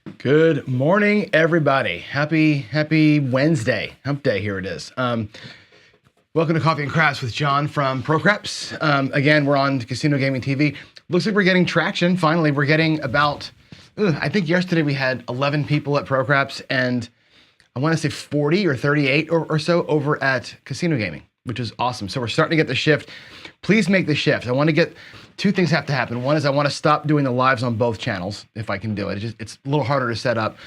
Good morning, everybody. Happy Wednesday. Hump day, here it is. Welcome to Coffee and Craps with John from ProCraps. Again, we're on Casino Gaming TV. Looks like we're getting traction. Finally, we're getting about, I think yesterday we had 11 people at ProCraps and I want to say 40 or 38 or so over at Casino Gaming, which is awesome. So we're starting to get the shift. Please make the shift. I want to get, two things have to happen. One is I want to stop doing the lives on both channels, if I can do it. It's a little harder to set up.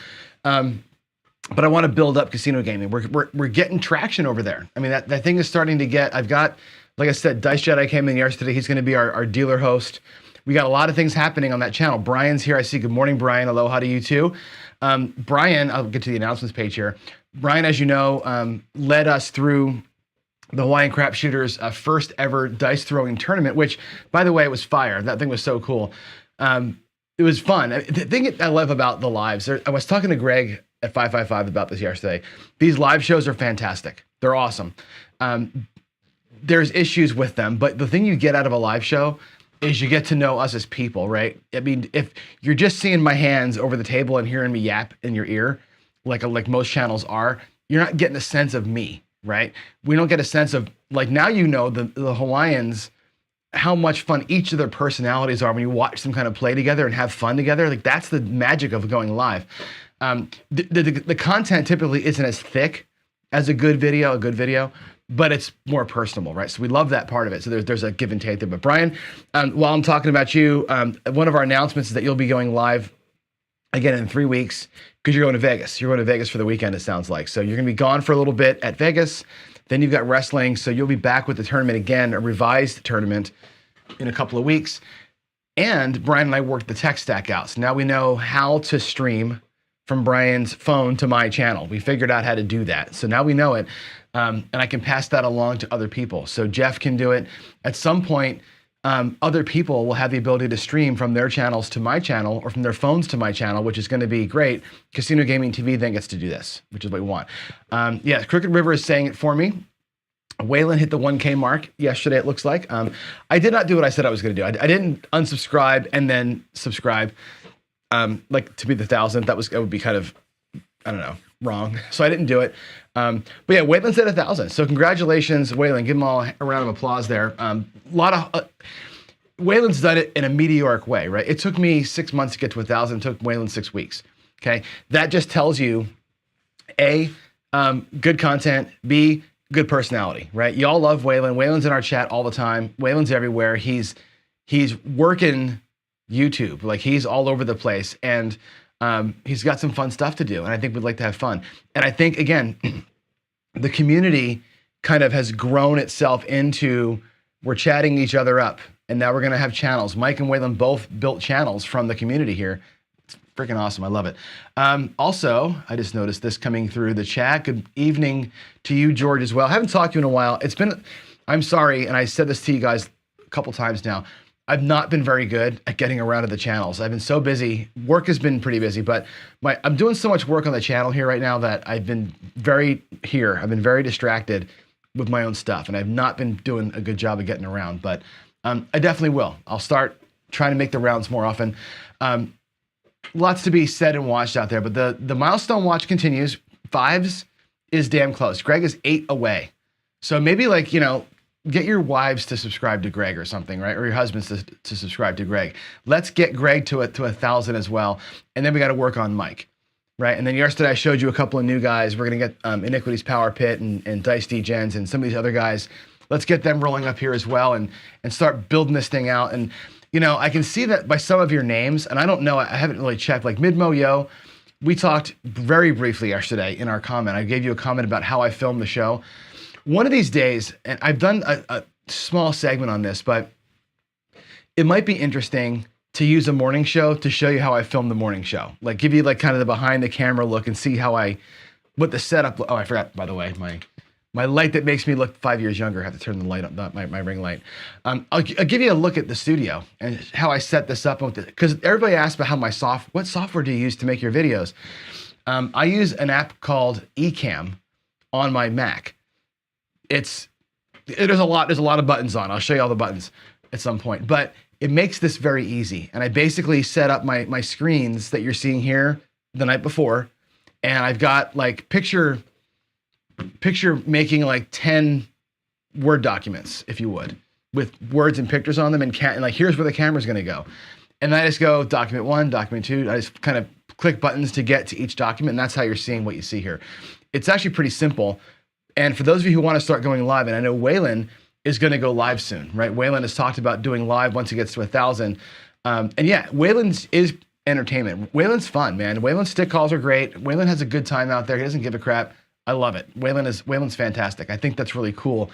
But I want to build up Casino Gaming. We're getting traction over there. I mean, that thing is starting to get, I've got, like I said, Dice Jedi came in yesterday. He's going to be our dealer host. We got a lot of things happening on that channel. Brian's here. I see. Good morning, Brian. Aloha to you too. Brian, I'll get to the announcements page here. Brian, as you know, led us through the Hawaiian Crap Shooters first ever dice throwing tournament, which, by the way, it was fire. That thing was so cool. It was fun. The thing I love about the lives, I was talking to Greg at 555 about this yesterday. These live shows are fantastic. They're awesome. There's issues with them, but the thing you get out of a live show is you get to know us as people, right? I mean, if you're just seeing my hands over the table and hearing me yap in your ear, like most channels are, you're not getting a sense of me, right? We don't get a sense of, like, now you know the Hawaiians, how much fun each of their personalities are when you watch them kind of play together and have fun together. Like, that's the magic of going live. The content typically isn't as thick as a good video, but it's more personable, right? So we love that part of it. So there's a give and take there. But Brian, while I'm talking about you, one of our announcements is that you'll be going live again in 3 weeks because you're going to Vegas. You're going to Vegas for the weekend, it sounds like. So you're going to be gone for a little bit at Vegas. Then you've got wrestling. So you'll be back with the tournament again, a revised tournament in a couple of weeks. And Brian and I worked the tech stack out. So now we know how to stream from Brian's phone to my channel. We figured out how to do that. So now we know it. And I can pass that along to other people. So Jeff can do it. At some point, other people will have the ability to stream from their channels to my channel or from their phones to my channel, which is going to be great. Casino Gaming TV then gets to do this, which is what we want. Yeah, Crooked River is saying it for me. Waylon hit the 1K mark yesterday, it looks like. I did not do what I said I was going to do. I didn't unsubscribe and then subscribe. Like to be the 1,000th, that would be kind of, I don't know, wrong. So I didn't do it. But yeah, Waylon's at 1,000. So congratulations, Waylon. Give him all a round of applause there. Waylon's done it in a meteoric way, right? It took me 6 months to get to 1,000. It took Waylon 6 weeks. Okay, that just tells you, A, good content. B, good personality, right? Y'all love Waylon. Waylon's in our chat all the time. Waylon's everywhere. He's working YouTube, like he's all over the place, and he's got some fun stuff to do, and I think we'd like to have fun. And I think, again, the community kind of has grown itself into, we're chatting each other up, and now we're going to have channels. Mike and Waylon both built channels from the community here. It's freaking awesome. I love it. Also, I just noticed this coming through the chat. Good evening to you, George, as well. I haven't talked to you in a while. I'm sorry, and I said this to you guys a couple times now. I've not been very good at getting around to the channels. I've been so busy. Work has been pretty busy, but I'm doing so much work on the channel here right now that I've been very distracted with my own stuff, and I've not been doing a good job of getting around, but I definitely will. I'll start trying to make the rounds more often. Lots to be said and watched out there, but the milestone watch continues. 5s is damn close. Greg is 8 away. So maybe, like, get your wives to subscribe to Greg or something, right? Or your husbands to subscribe to Greg. Let's get Greg to 1,000 as well. And then we got to work on Mike, right? And then yesterday I showed you a couple of new guys. We're going to get Iniquity's Power Pit and Dice Degens and some of these other guys. Let's get them rolling up here as well and start building this thing out. And, I can see that by some of your names, and I don't know, I haven't really checked, like Midmo Yo. We talked very briefly yesterday in our comment. I gave you a comment about how I filmed the show. One of these days, and I've done a small segment on this, but it might be interesting to use a morning show to show you how I filmed the morning show. Like, give you like kind of the behind the camera look and see what the setup. Oh, I forgot, by the way, my light that makes me look 5 years younger. I have to turn the light up, not my ring light. I'll give you a look at the studio and how I set this up. Because everybody asks about what software do you use to make your videos? I use an app called Ecamm on my Mac. There's a lot of buttons on. I'll show you all the buttons at some point, but it makes this very easy. And I basically set up my screens that you're seeing here the night before, and I've got like picture making like 10 Word documents, if you would, with words and pictures on them, and like here's where the camera's going to go. And I just go document 1, document 2. I just kind of click buttons to get to each document, and that's how you're seeing what you see here. It's actually pretty simple. And for those of you who want to start going live, and I know Waylon is going to go live soon, right? Waylon has talked about doing live once he gets to 1,000. And yeah, Waylon's is entertainment. Waylon's fun, man. Waylon's stick calls are great. Waylon has a good time out there. He doesn't give a crap. I love it. Waylon's fantastic. I think that's really cool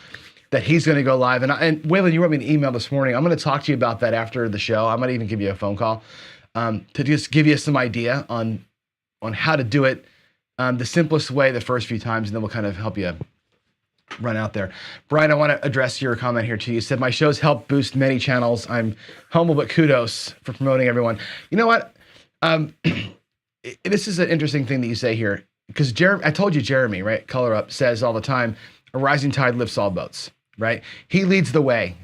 that he's going to go live. And Waylon, you wrote me an email this morning. I'm going to talk to you about that after the show. I might even give you a phone call to just give you some idea on how to do it the simplest way the first few times, and then we'll kind of help you run out there. Brian, I want to address your comment here too. You said, my shows help boost many channels. I'm humble, but kudos for promoting everyone. You know what? This is an interesting thing that you say here, because I told you Jeremy, right? Color Up says all the time, a rising tide lifts all boats, right? He leads the way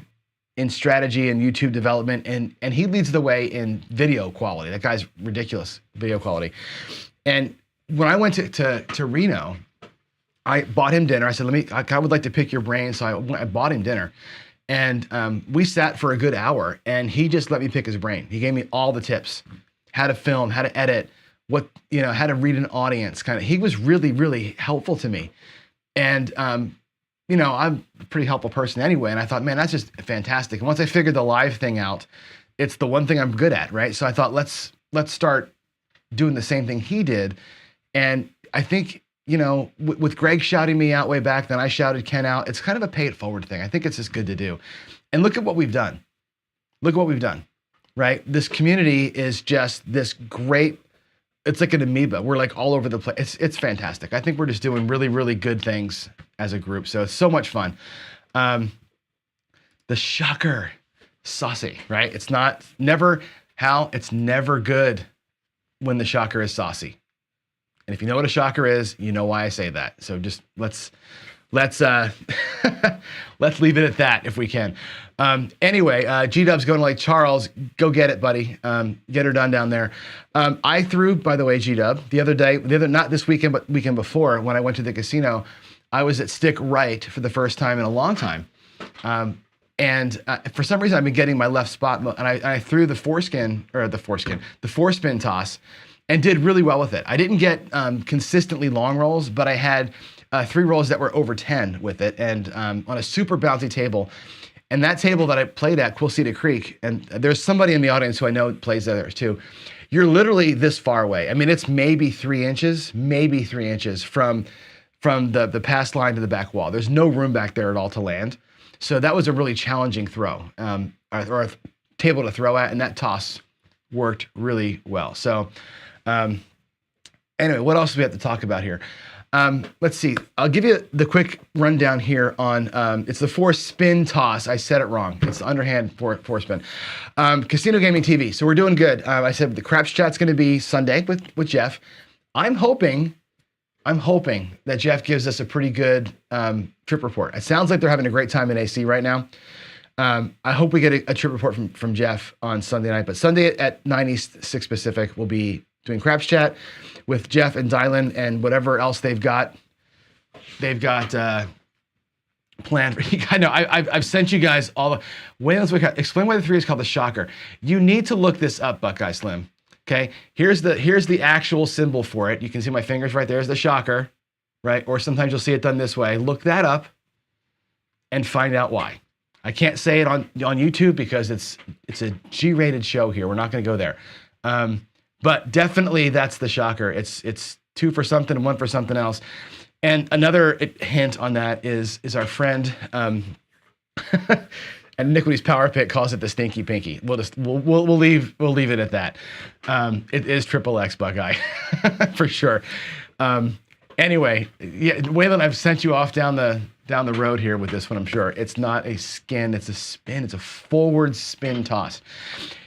in strategy and YouTube development, and he leads the way in video quality. That guy's ridiculous video quality. And when I went to Reno, I bought him dinner. I said, I would like to pick your brain. So I bought him dinner, and we sat for a good hour, and he just let me pick his brain. He gave me all the tips, how to film, how to edit, how to read an audience kind of. He was really, really helpful to me. And, I'm a pretty helpful person anyway. And I thought, man, that's just fantastic. And once I figured the live thing out, it's the one thing I'm good at, right? So I thought, let's start doing the same thing he did. And I think, with Greg shouting me out way back, then I shouted Ken out. It's kind of a pay it forward thing. I think it's just good to do. And look at what we've done. Look at what we've done, right? This community is just this great, it's like an amoeba. We're like all over the place. It's fantastic. I think we're just doing really, really good things as a group. So it's so much fun. The shocker, saucy, right? It's never good when the shocker is saucy. And if you know what a shocker is, you know why I say that. So just let's let's leave it at that if we can. Anyway, G-Dub's going to Lake Charles. Go get it, buddy. Get her done down there. I threw, by the way, G-Dub, not this weekend, but weekend before, when I went to the casino, I was at stick right for the first time in a long time. And for some reason, I've been getting my left spot, and I threw the four-spin toss, and did really well with it. I didn't get consistently long rolls, but I had 3 rolls that were over 10 with it, and on a super bouncy table. And that table that I played at, Quilceda Creek, and there's somebody in the audience who I know plays there too. You're literally this far away. I mean, it's maybe 3 inches from the pass line to the back wall. There's no room back there at all to land. So that was a really challenging throw, or a table to throw at, and that toss worked really well. So anyway, what else do we have to talk about here? Let's see. I'll give you the quick rundown here on, it's the 4-spin toss. I said it wrong. It's the underhand 4-spin. Casino Gaming TV. So we're doing good. I said the Craps Chat's going to be Sunday with Jeff. I'm hoping that Jeff gives us a pretty good trip report. It sounds like they're having a great time in AC right now. I hope we get a trip report from Jeff on Sunday night. But Sunday at 9 East, 6 Pacific, we'll be doing Craps Chat with Jeff and Dylan and whatever else they've got planned. I know I've sent you guys all the Wayland's Wick. Explain why the 3 is called the Shocker. You need to look this up, Buckeye Slim. Okay, here's the actual symbol for it. You can see my fingers right there is the Shocker, right? Or sometimes you'll see it done this way. Look that up and find out why. I can't say it on YouTube because it's a G-rated show here. We're not going to go there. But definitely that's the Shocker. It's 2 for something and 1 for something else. And another hint on that is our friend and Iniquity's Power Pit calls it the Stinky Pinky. We'll leave it at that. It is XXX Buckeye for sure. Anyway, yeah, Waylon, I've sent you off down the road here with this one. I'm sure it's not a skin, it's a spin. It's a forward spin toss.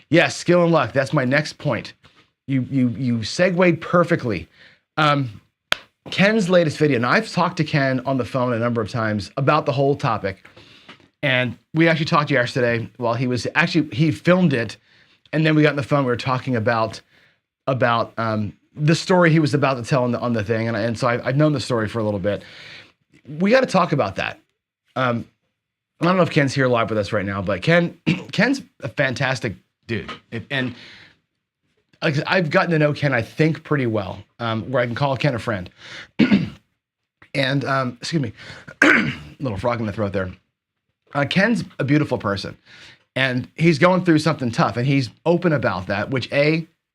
Yes, skill and luck. That's my next point. You segued perfectly. Ken's latest video. Now, I've talked to Ken on the phone a number of times about the whole topic, and we actually talked yesterday while he filmed it, and then we got on the phone. We were talking about the story he was about to tell on the thing, and so I've known the story for a little bit. We got to talk about that. I don't know if Ken's here live with us right now, but Ken's a fantastic dude, and I've gotten to know Ken, I think, pretty well, where I can call Ken a friend. And excuse me, little frog in the throat there. Ken's a beautiful person, and he's going through something tough, and he's open about that. Which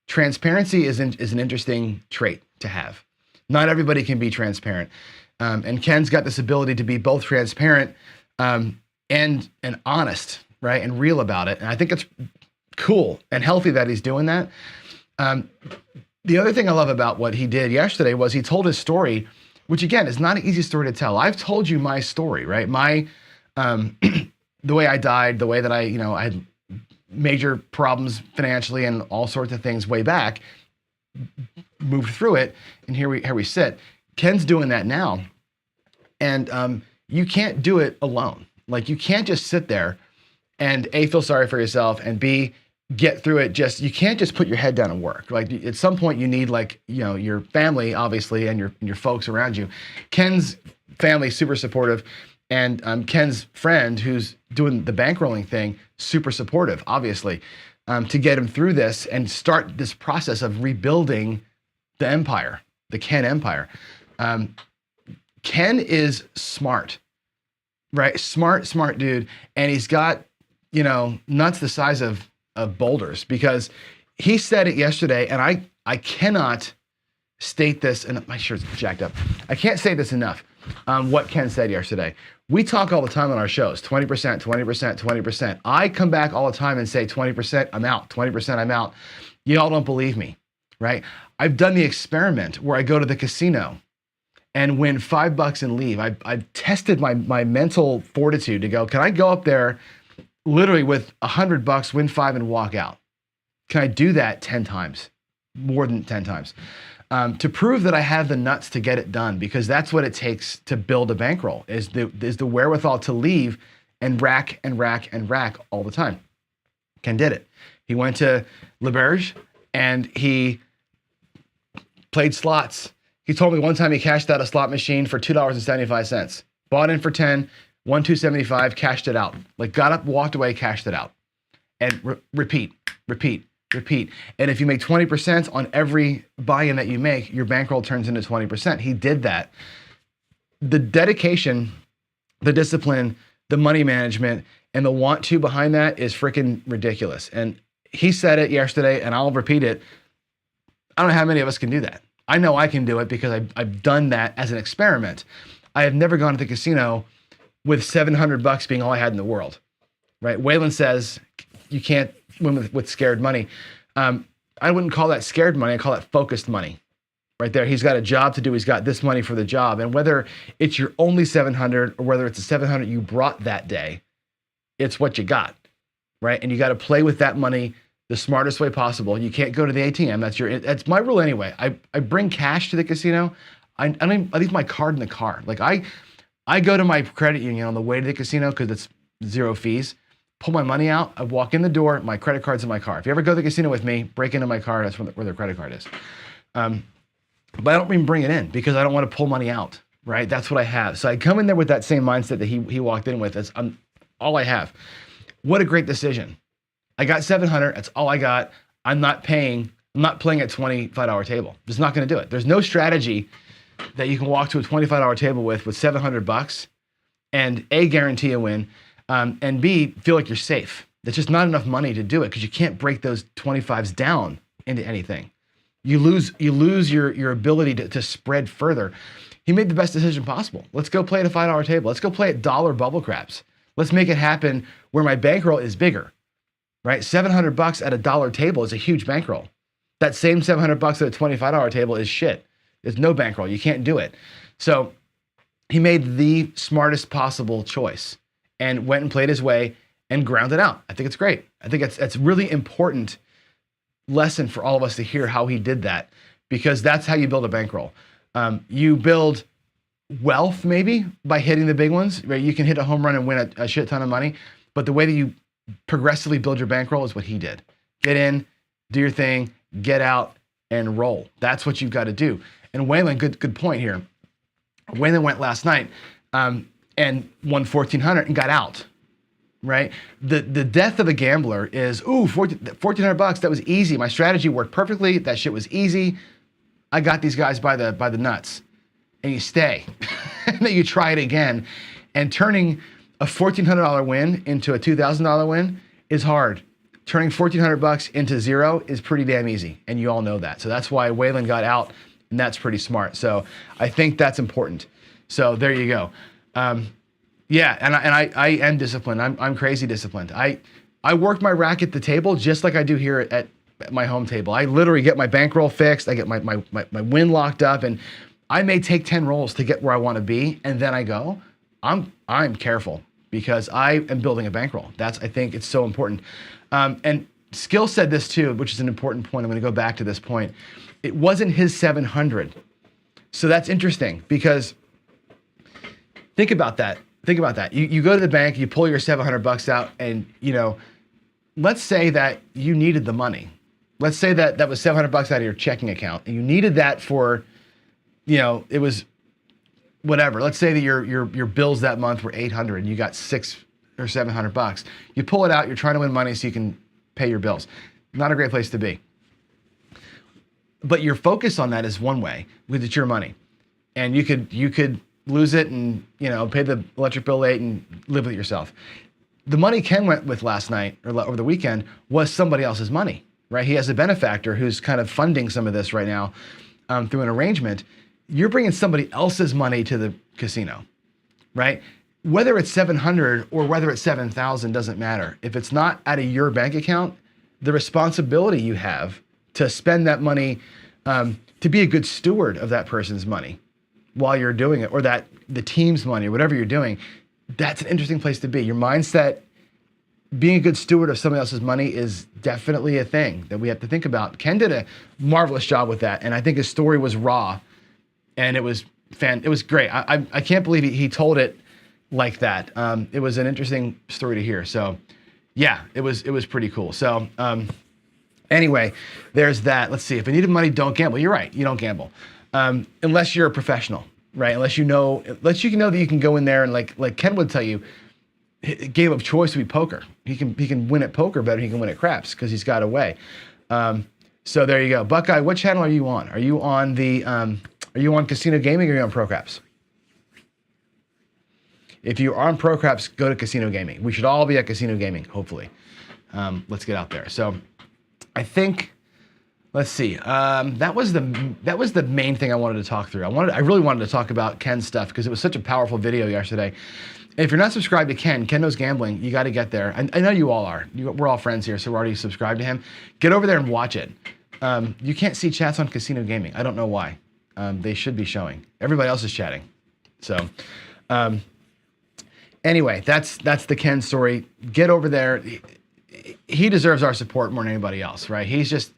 transparency is an interesting trait to have. Not everybody can be transparent, and Ken's got this ability to be both transparent and honest, right, and real about it. And I think it's cool and healthy that he's doing that. The other thing I love about what he did yesterday was he told his story, which again is not an easy story to tell. I've told you my story, right? My the way I died, the way that I had major problems financially and all sorts of things way back, moved through it, and here we sit. Ken's doing that now, and you can't do it alone. Like, you can't just sit there and A, feel sorry for yourself, and B, get through it. You can't just put your head down and work. Like, at some point you need, like, your family, obviously, and your folks around you. Ken's family, super supportive, and Ken's friend, who's doing the bankrolling thing, super supportive, obviously, to get him through this and start this process of rebuilding the empire, the Ken empire. Ken is smart, right? Smart dude. And he's got, nuts the size of boulders, because he said it yesterday, and I cannot state this, and my shirt's jacked up. I can't say this enough. What Ken said yesterday. We talk all the time on our shows, 20%, 20%, 20%. I come back all the time and say 20%, I'm out, 20%, I'm out. Y'all don't believe me, right? I've done the experiment where I go to the casino and win $5 and leave. I've tested my mental fortitude to go, can I go up there literally with $100, win 5 and walk out? Can I do that 10 times? More than 10 times. To prove that I have the nuts to get it done, because that's what it takes to build a bankroll, is the wherewithal to leave and rack and rack and rack all the time. Ken did it. He went to LeBerge and he played slots. He told me one time he cashed out a slot machine for $2.75. Bought in for 10, won $2.75, cashed it out. Like, got up, walked away, cashed it out. And repeat. And if you make 20% on every buy-in that you make, your bankroll turns into 20%. He did that. The dedication, the discipline, the money management, and the want to behind that is freaking ridiculous. And he said it yesterday, and I'll repeat it. I don't know how many of us can do that. I know I can do it because I've done that as an experiment. I have never gone to the casino with $700 being all I had in the world, right? Waylon says you can't win with scared money. I wouldn't call that scared money. I call it focused money. Right there, he's got a job to do. He's got this money for the job, and whether it's your only 700 or whether it's the 700 you brought that day, it's what you got, right? And you got to play with that money the smartest way possible. You can't go to the ATM. That's my rule anyway. I bring cash to the casino. I leave my card in the car. Like, I go to my credit union on the way to the casino because it's 0 fees. Pull my money out, I walk in the door, my credit card's in my car. If you ever go to the casino with me, break into my car, that's where the credit card is. But I don't even bring it in because I don't want to pull money out, right? That's what I have. So I come in there with that same mindset that he walked in with. That's all I have. What a great decision. I got 700, that's all I got. I'm not playing at $25 table. Just not gonna do it. There's no strategy that you can walk to a $25 table with $700 and A, guarantee a win, and B, feel like you're safe. There's just not enough money to do it because you can't break those 25s down into anything. You lose your ability to spread further. He made the best decision possible. Let's go play at a $5 table. Let's go play at dollar bubble craps. Let's make it happen where my bankroll is bigger, right? $700 at a dollar table is a huge bankroll. That same $700 at a $25 table is shit. There's no bankroll. You can't do it. So he made the smartest possible choice and went and played his way and ground it out. I think it's great. I think it's really important lesson for all of us to hear how he did that, because that's how you build a bankroll. You build wealth maybe by hitting the big ones, right? You can hit a home run and win a shit ton of money, but the way that you progressively build your bankroll is what he did. Get in, do your thing, get out, and roll. That's what you've got to do. And Waylon, good point here. Waylon went last night and won 1,400 and got out. Right? The death of a gambler is, $1,400, that was easy. My strategy worked perfectly. That shit was easy. I got these guys by the nuts. And you stay. And then you try it again. And turning a $1,400 win into a $2,000 win is hard. Turning $1,400 into zero is pretty damn easy. And you all know that. So that's why Waylon got out, and that's pretty smart. So I think that's important. So there you go. Yeah, and I am disciplined. I'm crazy disciplined. I work my rack at the table just like I do here at my home table. I literally get my bankroll fixed. I get my win locked up, and I may take 10 rolls to get where I want to be, and then I go. I'm careful because I am building a bankroll. I think it's so important. And Skill said this too, which is an important point. I'm going to go back to this point. It wasn't his 700, so that's interesting because think about that. You go to the bank, you pull your $700 out, and let's say that you needed the money. Let's say that was $700 out of your checking account, and you needed that for, it was whatever. Let's say that your bills that month were $800, and you got $600 or $700. You pull it out. You're trying to win money so you can pay your bills. Not a great place to be. But your focus on that is one way, because it's your money, and you could lose it and pay the electric bill late and live with it yourself. The money Ken went with last night or over the weekend was somebody else's money, right? He has a benefactor who's kind of funding some of this right now through an arrangement. You're bringing somebody else's money to the casino, right? Whether it's 700 or whether it's 7,000 doesn't matter. If it's not out of your bank account, the responsibility you have to spend that money, to be a good steward of that person's money while you're doing it, or that the team's money, or whatever you're doing, that's an interesting place to be. Your mindset, being a good steward of somebody else's money is definitely a thing that we have to think about. Ken did a marvelous job with that, and I think his story was raw, and it was great. I can't believe he told it like that. It was an interesting story to hear. So yeah, it was pretty cool. So anyway, there's that. Let's see. If you needed money, don't gamble. You're right. You don't gamble. Unless you're a professional, right? Unless you know that you can go in there and like Ken would tell you, game of choice would be poker. He can win at poker better than he can win at craps because he's got a way. So there you go. Buckeye, what channel are you on? Are you on Casino Gaming or are you on Pro Craps? If you are on Pro Craps, go to Casino Gaming. We should all be at Casino Gaming, hopefully. Let's get out there. So I think. Let's see. That was the main thing I wanted to talk through. I really wanted to talk about Ken's stuff because it was such a powerful video yesterday. And if you're not subscribed to Ken Knows Gambling, you got to get there. I know you all are. We're all friends here, so we're already subscribed to him. Get over there and watch it. You can't see chats on Casino Gaming. I don't know why. They should be showing. Everybody else is chatting. So anyway, that's the Ken story. Get over there. He deserves our support more than anybody else, right? He's just.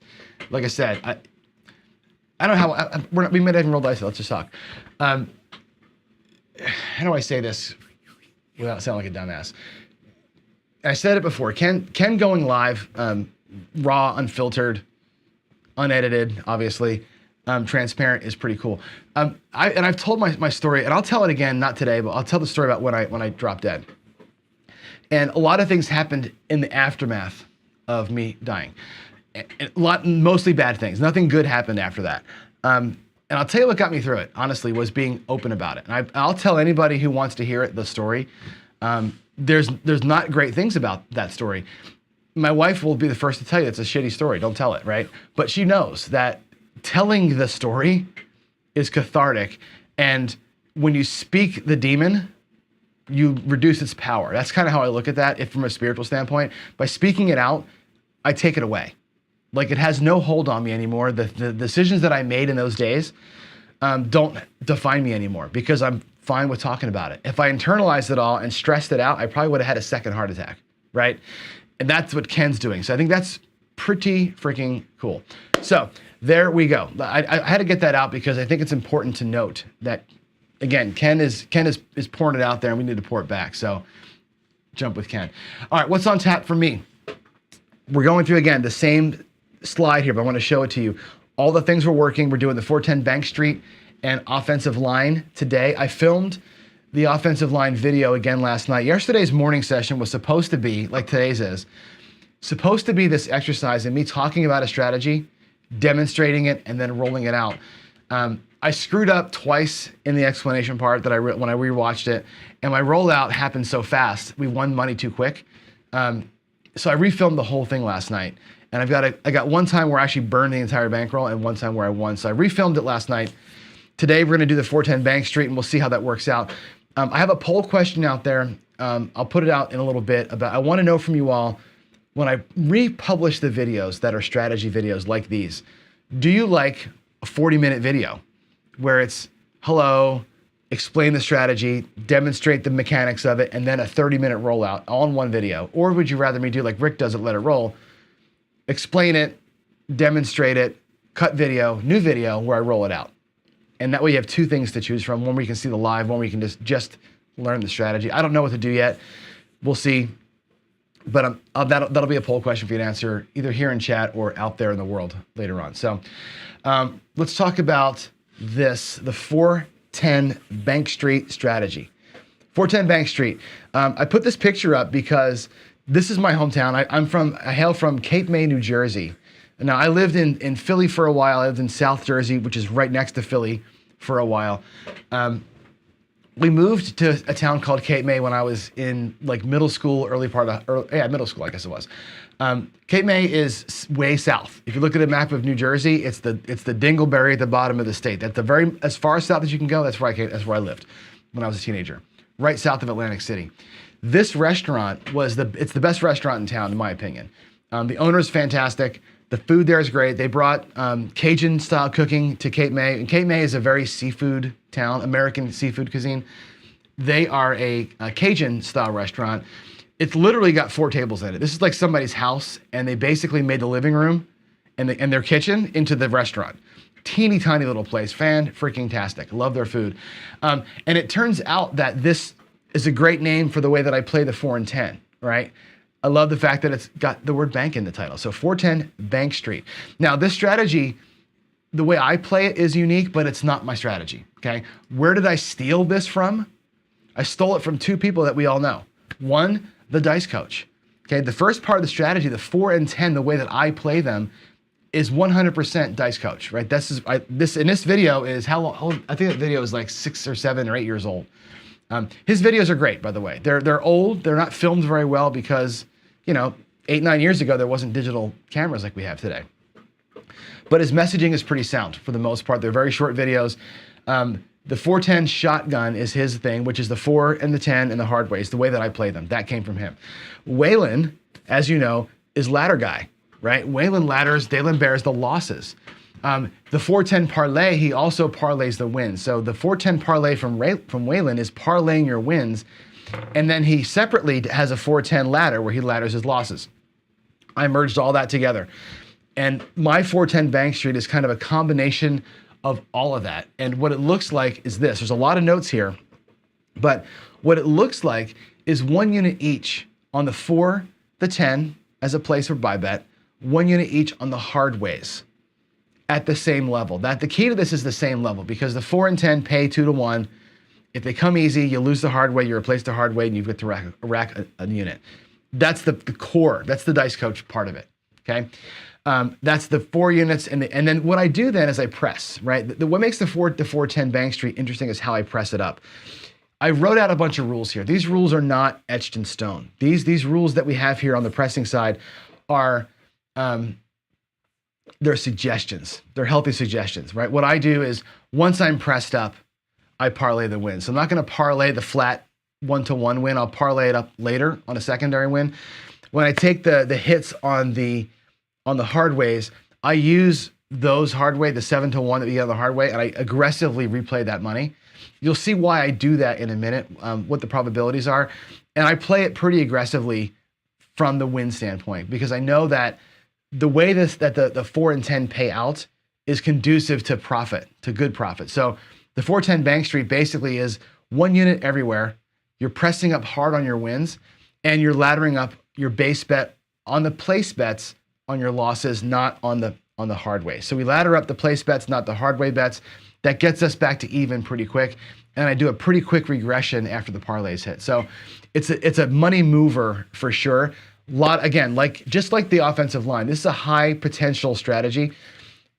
Like I said, I don't know how we might even roll dice. Let's just talk. How do I say this without sounding like a dumbass? I said it before. Ken going live, raw, unfiltered, unedited, obviously, transparent is pretty cool. I've told my story, and I'll tell it again, not today, but I'll tell the story about when I dropped dead. And a lot of things happened in the aftermath of me dying. Mostly bad things. Nothing good happened after that. And I'll tell you what got me through it, honestly, was being open about it. And I'll tell anybody who wants to hear it, the story. There's not great things about that story. My wife will be the first to tell you it's a shitty story. Don't tell it, right? But she knows that telling the story is cathartic. And when you speak the demon, you reduce its power. That's kind of how I look at that, if from a spiritual standpoint. By speaking it out, I take it away. Like, it has no hold on me anymore. The decisions that I made in those days don't define me anymore because I'm fine with talking about it. If I internalized it all and stressed it out, I probably would have had a second heart attack, right? And that's what Ken's doing. So I think that's pretty freaking cool. So there we go. I had to get that out because I think it's important to note that, again, Ken is pouring it out there and we need to pour it back. So jump with Ken. All right, what's on tap for me? We're going through, again, the same slide here, but I want to show it to you. All the things were working. We're doing the 410 Bank Street and offensive line today. I filmed the offensive line video again last night. Yesterday's morning session was supposed to be, like today's is, supposed to be this exercise and me talking about a strategy, demonstrating it, and then rolling it out. I screwed up twice in the explanation part that when I rewatched it, and my rollout happened so fast. We won money too quick. So I refilmed the whole thing last night, and I got one time where I actually burned the entire bankroll and one time where I won. So I refilmed it last night. Today we're gonna do the 410 Bank Street, and we'll see how that works out. I have a poll question out there. I'll put it out in a little bit I wanna know from you all, when I republish the videos that are strategy videos like these, do you like a 40-minute video where it's, hello, explain the strategy, demonstrate the mechanics of it, and then a 30-minute rollout all in one video? Or would you rather me do like Rick does it, let it roll, explain it, demonstrate it, cut video, new video where I roll it out? And that way you have two things to choose from. One where you can see the live, one where you can just learn the strategy. I don't know what to do yet. We'll see. But that'll be a poll question for you to answer either here in chat or out there in the world later on. So let's talk about this, the 410 Bank Street strategy. 410 Bank Street. I put this picture up because this is my hometown. I hail from Cape May, New Jersey. Now, I lived in Philly for a while. I lived in South Jersey, which is right next to Philly, for a while. We moved to a town called Cape May when I was in like middle school, middle school, I guess it was. Cape May is way south. If you look at a map of New Jersey, it's the dingleberry at the bottom of the state. That's as far south as you can go. That's where I lived when I was a teenager, right south of Atlantic City. This restaurant it's the best restaurant in town, in my opinion. The owner is fantastic. The food there is great. They brought Cajun style cooking to Cape May. And Cape May is a very seafood town, American seafood cuisine. They are a Cajun style restaurant. It's literally got 4 tables in it. This is like somebody's house, and they basically made the living room and their kitchen into the restaurant. Teeny tiny little place, fan-freaking-tastic. Love their food. And it turns out that this is a great name for the way that I play the 4 and 10, right? I love the fact that it's got the word bank in the title. So 410 Bank Street. Now, this strategy, the way I play it is unique, but it's not my strategy, okay? Where did I steal this from? I stole it from 2 people that we all know. One, the dice coach, okay? The first part of the strategy, the 4 and 10, the way that I play them is 100% dice coach, right? This video is how long? I think that video is like 6 or 7 or 8 years old. His videos are great, by the way. They're old. They're not filmed very well because, 8, 9 years ago, there wasn't digital cameras like we have today. But his messaging is pretty sound for the most part. They're very short videos. The 410 shotgun is his thing, which is the 4 and the 10 and the Hardway. It's the way that I play them. That came from him. Waylon, as you know, is ladder guy, right? Waylon ladders, Dalen bears the losses. The 410 parlay, he also parlays the wins. So the 410 parlay from Waylon is parlaying your wins. And then he separately has a 410 ladder where he ladders his losses. I merged all that together. And my 410 Bank Street is kind of a combination of all of that. And what it looks like is this. There's a lot of notes here, but what it looks like is 1 unit each on the 4, the 10 as a place for buy bet, 1 unit each on the Hardways at the same level. The key to this is the same level because the 4 and 10 pay 2 to 1. If they come easy, you lose the Hardway, you replace the Hardway, and you get to rack a unit. That's the core. That's the dice coach part of it, okay? That's the 4 units, and then what I do then is I press, right? What makes the 410 Bank Street interesting is how I press it up. I wrote out a bunch of rules here. These rules are not etched in stone. These rules that we have here on the pressing side are they're suggestions. They're healthy suggestions, right? What I do is once I'm pressed up, I parlay the win. So I'm not going to parlay the flat 1-to-1 win. I'll parlay it up later on a secondary win. When I take the hits on the Hardways, I use those Hardway, the 7-to-1 that we get on the Hardway, and I aggressively replay that money. You'll see why I do that in a minute, what the probabilities are. And I play it pretty aggressively from the win standpoint because I know that the way that the 4 and 10 pay out is conducive to profit, to good profit. So the 410 Bank Street basically is 1 unit everywhere. You're pressing up hard on your wins, and you're laddering up your base bet on the place bets on your losses, not on the on the hard way. So we ladder up the place bets, not the hard way bets. That gets us back to even pretty quick. And I do a pretty quick regression after the parlays hit. So it's a money mover for sure. Again, just like the offensive line, this is a high potential strategy.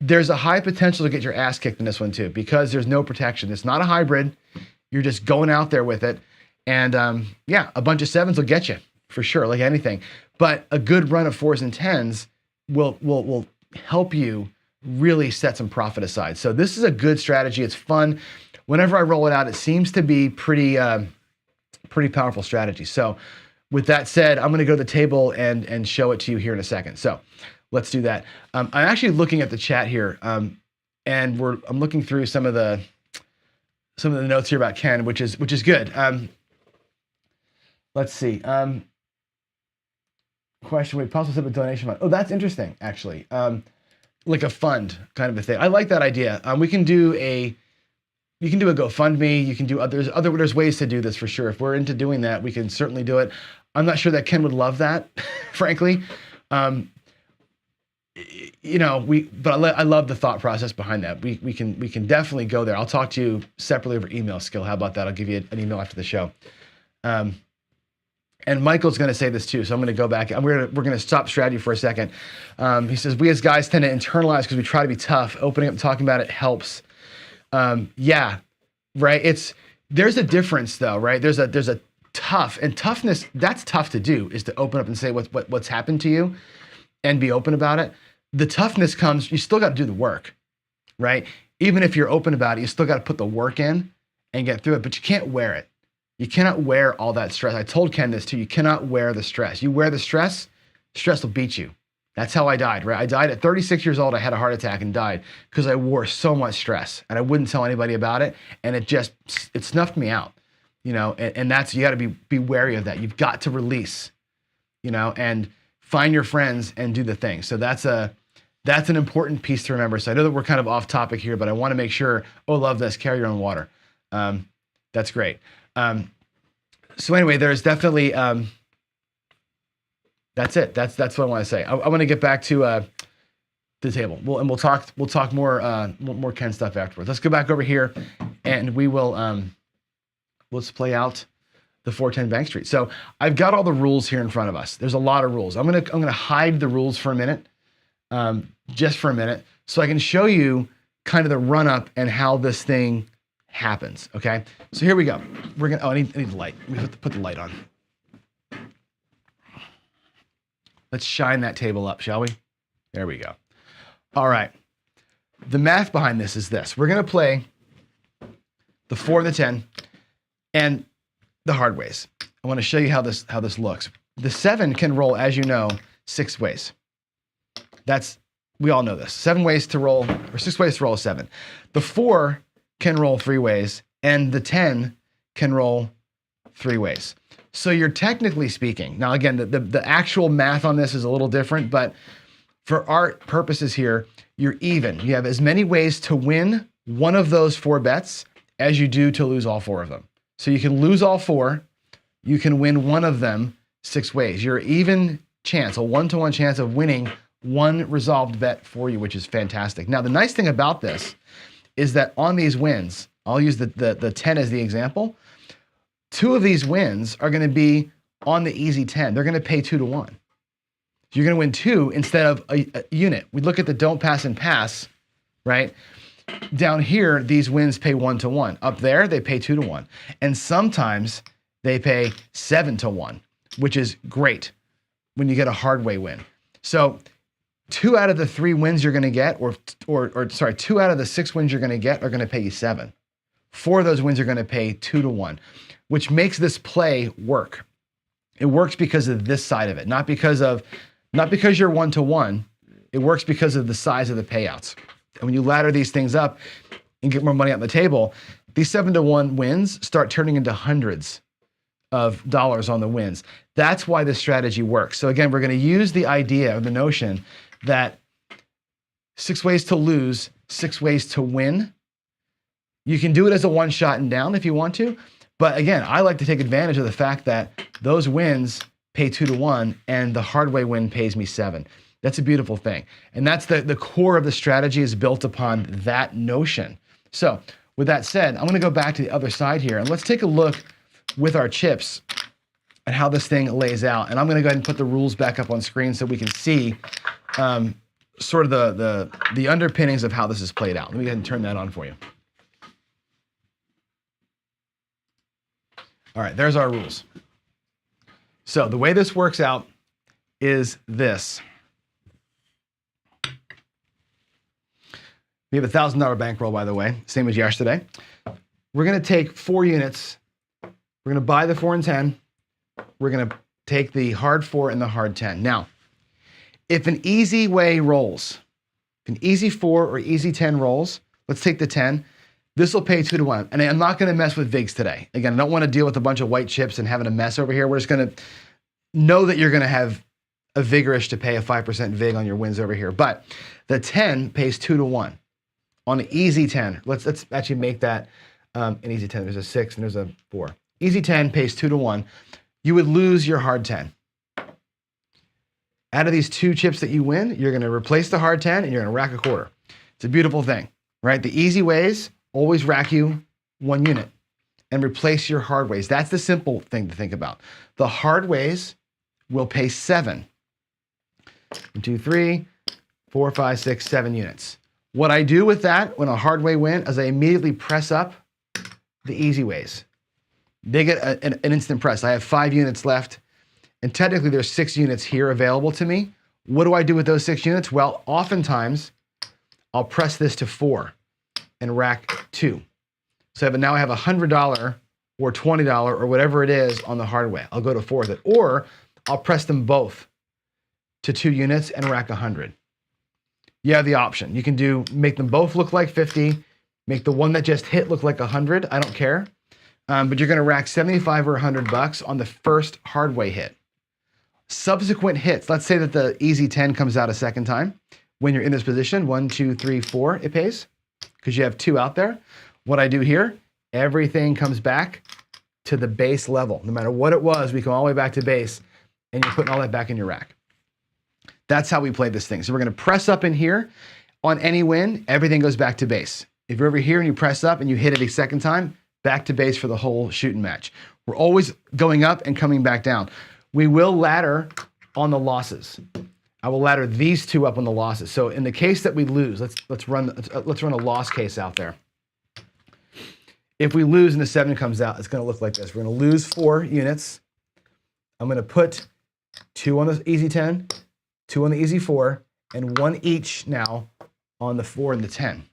There's a high potential to get your ass kicked in this one too, because there's no protection. It's not a hybrid. You're just going out there with it. And a bunch of 7s will get you for sure, like anything. But a good run of 4s and 10s will help you really set some profit aside. So this is a good strategy. It's fun. Whenever I roll it out, it seems to be pretty powerful strategy. So with that said, I'm going to go to the table and show it to you here in a second. So let's do that. I'm actually looking at the chat here, and I'm looking through some of the notes here about Ken, which is good. Let's see. Question: would possibly set up a donation fund? Oh, that's interesting, actually. Like a fund kind of a thing. I like that idea. You can do a GoFundMe. You can do there's ways to do this for sure. If we're into doing that, we can certainly do it. I'm not sure that Ken would love that, frankly. But I love the thought process behind that. We can definitely go there. I'll talk to you separately over email, Skill. How about that? I'll give you an email after the show. And Michael's going to say this too, so I'm going to go back. We're going to stop strategy for a second. He says, we as guys tend to internalize because we try to be tough. Opening up and talking about it helps. Yeah, right. There's a difference though, right? There's a tough, and toughness, that's tough to do, is to open up and say what's happened to you and be open about it. The toughness comes, you still got to do the work, right? Even if you're open about it, you still got to put the work in and get through it, but you can't wear it. You cannot wear all that stress. I told Ken this too. You cannot wear the stress. You wear the stress will beat you. That's how I died, right? I died at 36 years old. I had a heart attack and died because I wore so much stress and I wouldn't tell anybody about it. And it snuffed me out, and that's, you got to be wary of that. You've got to release, and find your friends and do the thing. So that's an important piece to remember. So I know that we're kind of off topic here, but I want to make sure, love this, carry your own water. That's great. So anyway, there's definitely, that's it. That's what I want to say. I want to get back to the table. We'll talk more Ken stuff afterwards. Let's go back over here, and we will let's play out the 410 Bank Street. So I've got all the rules here in front of us. There's a lot of rules. I'm gonna hide the rules for a minute, just for a minute, so I can show you kind of the run up and how this thing happens. Okay. So here we go. We're gonna. I need the light. Let me put the light on. Let's shine that table up, shall we? There we go. All right. The math behind this is this. We're going to play the 4 and the 10 and the hard ways. I want to show you how this looks. The 7 can roll, as you know, 6 ways. We all know this. 7 ways to roll, or 6 ways to roll a 7. The 4 can roll 3 ways, and the 10 can roll 3 ways. So you're technically speaking, now again, the actual math on this is a little different, but for our purposes here, you're even. You have as many ways to win one of those 4 bets as you do to lose all 4 of them. So you can lose all 4, you can win one of them 6 ways. You're even chance, a 1-to-1 chance of winning one resolved bet for you, which is fantastic. Now, the nice thing about this is that on these wins, I'll use the 10 as the example. 2 of these wins are going to be on the easy 10. They're going to pay 2-to-1. You're going to win 2 instead of a unit. We look at the don't pass and pass, right? Down here, these wins pay 1-to-1. Up there, they pay 2-to-1. And sometimes they pay 7-to-1, which is great when you get a Hardway win. So 2 out of the 3 wins you're going to get, or 2 out of the 6 wins you're going to get are going to pay you 7. 4 of those wins are going to pay 2-to-1, which makes this play work. It works because of this side of it, not because you're 1-to-1. It works because of the size of the payouts. And when you ladder these things up and get more money on the table, these 7-to-1 wins start turning into hundreds of dollars on the wins. That's why this strategy works. So again, we're going to use the idea or the notion that 6 ways to lose, 6 ways to win. You can do it as a one shot and down if you want to. But again, I like to take advantage of the fact that those wins pay 2-to-1 and the Hardway win pays me 7. That's a beautiful thing. And that's the core of the strategy is built upon that notion. So with that said, I'm gonna go back to the other side here and let's take a look with our chips at how this thing lays out. And I'm gonna go ahead and put the rules back up on screen so we can see sort of the underpinnings of how this is played out. Let me go ahead and turn that on for you. All right, there's our rules. So the way this works out is this. We have a $1,000 bankroll, by the way, same as yesterday. We're gonna take 4 units. We're gonna buy the 4 and 10. We're gonna take the hard 4 and the hard 10. Now, if an easy way rolls, if an easy 4 or easy 10 rolls, let's take the 10. This will pay 2 to 1. And I'm not gonna mess with VIGs today. Again, I don't wanna deal with a bunch of white chips and having a mess over here. We're just gonna know that you're gonna have a vigorish to pay a 5% VIG on your wins over here. But the 10 pays 2 to 1. On an easy 10, let's actually make that an easy 10. There's a 6 and there's a 4. Easy 10 pays 2 to 1. You would lose your hard 10. Out of these 2 chips that you win, you're gonna replace the hard 10 and you're gonna rack a quarter. It's a beautiful thing, right? The easy ways always rack you 1 unit and replace your hard ways. That's the simple thing to think about. The hard ways will pay 7. 1, 2, 3, 4, 5, 6, 7 units. What I do with that when a hardway win is I immediately press up the easy ways. They get an instant press. I have 5 units left, and technically there's 6 units here available to me. What do I do with those 6 units? Well, oftentimes I'll press this to 4 and rack 2. So now I have $100 or $20 or whatever it is on the hardway. I'll go to 4 with it. Or I'll press them both to 2 units and rack 100. You have the option. You can make them both look like 50, make the one that just hit look like 100. I don't care. But you're gonna rack 75 or $100 on the first hardway hit. Subsequent hits, let's say that the easy 10 comes out a second time. When you're in this position, 1, 2, 3, 4, it pays, because you have 2 out there. What I do here, everything comes back to the base level. No matter what it was, we come all the way back to base, and you're putting all that back in your rack. That's how we play this thing. So we're gonna press up in here. On any win, everything goes back to base. If you're over here and you press up and you hit it a second time, back to base for the whole shooting match. We're always going up and coming back down. We will ladder on the losses. I will ladder these 2 up on the losses. So in the case that we lose, let's run a loss case out there. If we lose and the 7 comes out, it's gonna look like this. We're gonna lose 4 units. I'm gonna put 2 on the easy 10, 2 on the easy 4, and 1 each now on the 4 and the 10.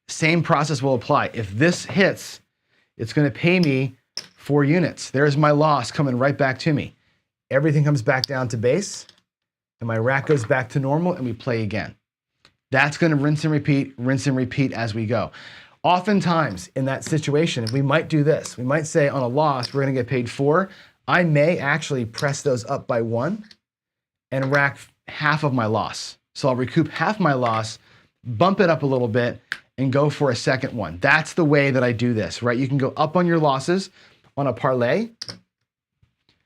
Same process will apply. If this hits, it's gonna pay me 4 units. There's my loss coming right back to me. Everything comes back down to base, and my rack goes back to normal, and we play again. That's gonna rinse and repeat as we go. Oftentimes in that situation, we might do this. We might say on a loss, we're gonna get paid 4. I may actually press those up by 1 and rack half of my loss. So I'll recoup half my loss, bump it up a little bit, and go for a second one. That's the way that I do this, right? You can go up on your losses on a parlay,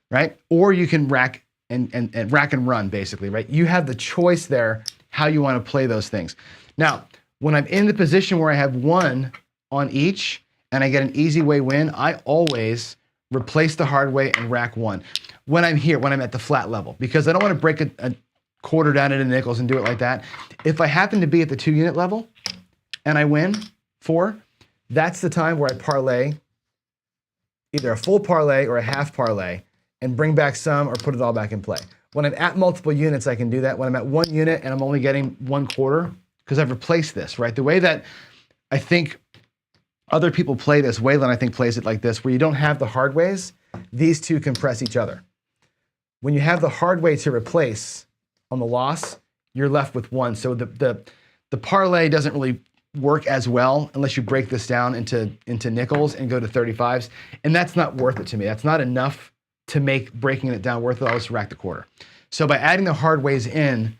right? Or you can rack and rack and run, basically, right? You have the choice there how you want to play those things. Now, when I'm in the position where I have 1 on each and I get an easy way win, I always replace the hard way and rack 1. When I'm here, when I'm at the flat level, because I don't want to break a quarter down into nickels and do it like that. If I happen to be at the 2 unit level and I win 4, that's the time where I parlay either a full parlay or a half parlay and bring back some or put it all back in play. When I'm at multiple units, I can do that. When I'm at 1 unit and I'm only getting 1 quarter, because I've replaced this, right? The way that I think other people play this, Waylon I think plays it like this, where you don't have the hard ways, these 2 compress each other. When you have the hard way to replace on the loss, you're left with 1. So the parlay doesn't really work as well unless you break this down into nickels and go to 35s. And that's not worth it to me. That's not enough to make breaking it down worth it. I'll just rack the quarter. So by adding the hard ways in,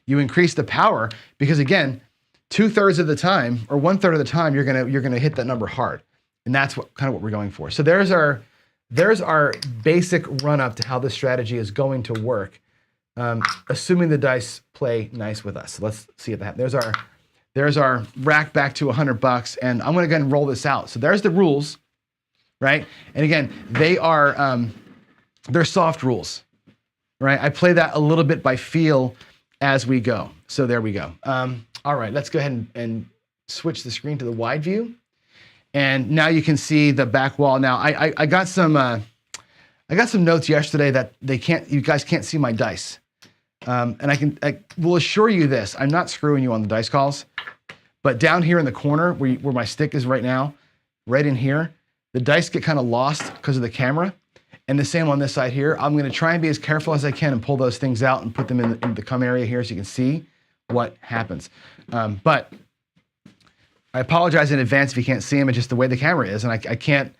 you increase the power because again, 2/3 of the time or 1/3 of the time, you're gonna hit that number hard. And that's kind of what we're going for. So there's our basic run up to how this strategy is going to work. assuming the dice play nice with us. So let's see if that happens. There's our rack back to $100, and I'm gonna go ahead and roll this out. So there's the rules, right? And again, they're soft rules, right? I play that a little bit by feel as we go. So there we go. All right, let's go ahead and switch the screen to the wide view. And now you can see the back wall. Now I got some notes yesterday that you guys can't see my dice. And I will assure you this, I'm not screwing you on the dice calls, but down here in the corner where my stick is right now, right in here, the dice get kind of lost because of the camera. And the same on this side here. I'm gonna try and be as careful as I can and pull those things out and put them in the come area here so you can see what happens. But I apologize in advance if you can't see them. It's just the way the camera is. And I can't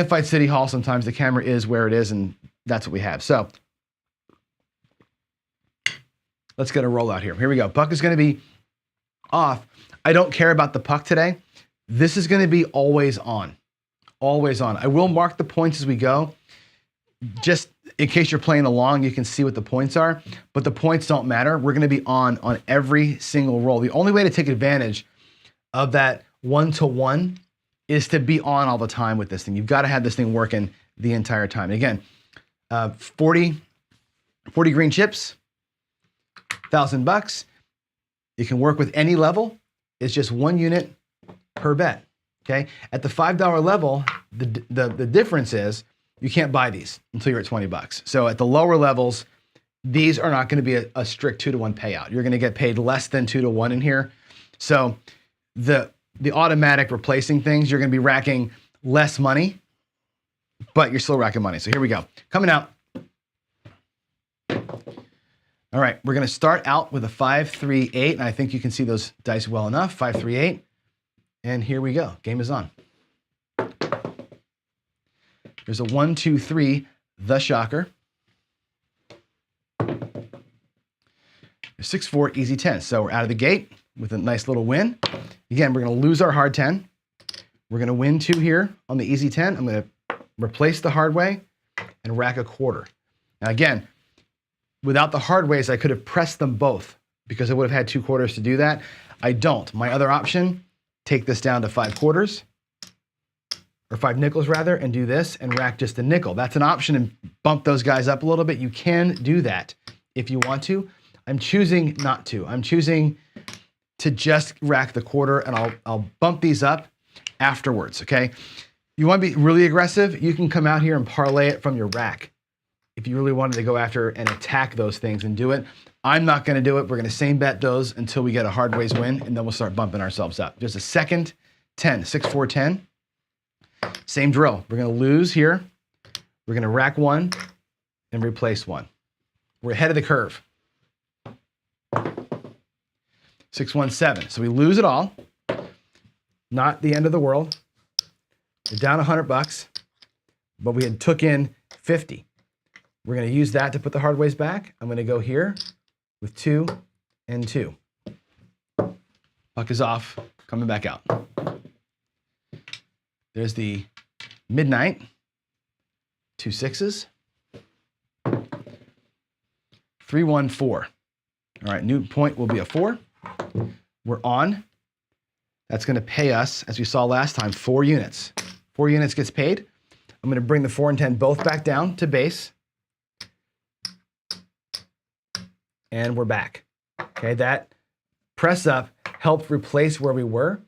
fight City Hall sometimes. The camera is where it is, and that's what we have. So let's get a rollout here. Here we go. Puck is gonna be off. I don't care about the puck today. This is gonna be always on. Always on. I will mark the points as we go. Just in case you're playing along, you can see what the points are, but the points don't matter. We're gonna be on every single roll. The only way to take advantage of that 1-to-1 is to be on all the time with this thing. You've got to have this thing working the entire time. And again, 40 green chips, $1,000. You can work with any level. It's just 1 unit per bet. Okay. At the $5 level, the difference is you can't buy these until you're at $20. So at the lower levels, these are not going to be a strict 2-to-1 payout. You're going to get paid less than 2-to-1 in here. So the automatic replacing things, you're going to be racking less money, but you're still racking money. So here we go. Coming out. All right, we're going to start out with a 5-3-8, and I think you can see those dice well enough. 5-3-8, and here we go. Game is on. There's a 1-2-3, the shocker. 6-4, easy 10. So we're out of the gate with a nice little win. Again, we're going to lose our hard 10. We're going to win 2 here on the easy 10. I'm going to replace the hard way and rack a quarter. Now again, without the hard ways, I could have pressed them both because I would have had 2 quarters to do that. I don't. My other option, take this down to 5 quarters, or 5 nickels rather, and do this and rack just a nickel. That's an option, and bump those guys up a little bit. You can do that if you want to. I'm choosing not to. I'm choosing to just rack the quarter, and I'll bump these up afterwards, okay? You want to be really aggressive, you can come out here and parlay it from your rack. If you really wanted to go after and attack those things and do it, I'm not going to do it. We're going to same bet those until we get a Hardway's win, and then we'll start bumping ourselves up. Just a second 10, 6-4, 10. Same drill. We're going to lose here. We're going to rack 1 and replace 1. We're ahead of the curve. 6-1-7. So we lose it all. Not the end of the world. We're down $100, but we had took in 50. We're going to use that to put the hardways back. I'm going to go here with 2 and 2. Puck is off, coming back out. There's the midnight, 2 6s, 3-1-4. All right, new point will be a 4. We're on. That's going to pay us, as we saw last time, 4 units. 4 units gets paid. I'm going to bring the 4 and 10 both back down to base. And we're back. Okay, that press up helped replace where we were.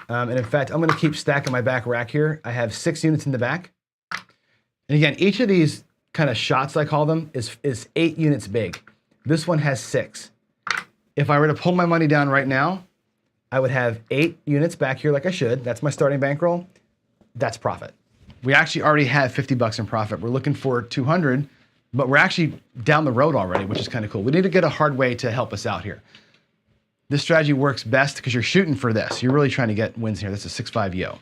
And in fact, I'm going to keep stacking my back rack here. I have 6 units in the back. And again, each of these kind of shots, I call them, is 8 units big. This one has 6. If I were to pull my money down right now, I would have 8 units back here like I should. That's my starting bankroll. That's profit. We actually already have $50 in profit. We're looking for 200, but we're actually down the road already, which is kind of cool. We need to get a hard way to help us out here. This strategy works best because you're shooting for this. You're really trying to get wins here. That's a 6-5 yo.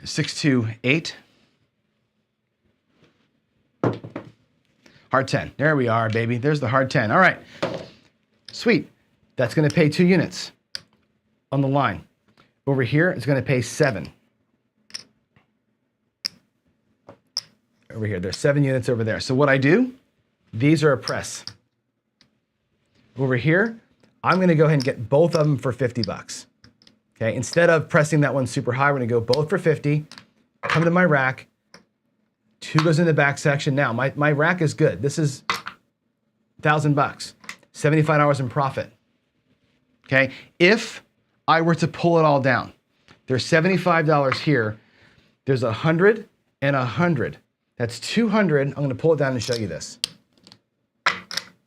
6-2-8. Hard 10. There we are, baby. There's the hard 10. All right. Sweet. That's going to pay 2 units on the line. Over here, it's going to pay 7. over here. There's 7 units over there. So what I do, these are a press. Over here, I'm gonna go ahead and get both of them for 50 bucks. Okay, instead of pressing that one super high, we're gonna go both for 50, come to my rack, 2 goes in the back section. Now, my rack is good. This is 1,000 bucks, $75 in profit. Okay, if I were to pull it all down, there's $75 here, there's 100 and 100. That's 200. I'm gonna pull it down and show you this.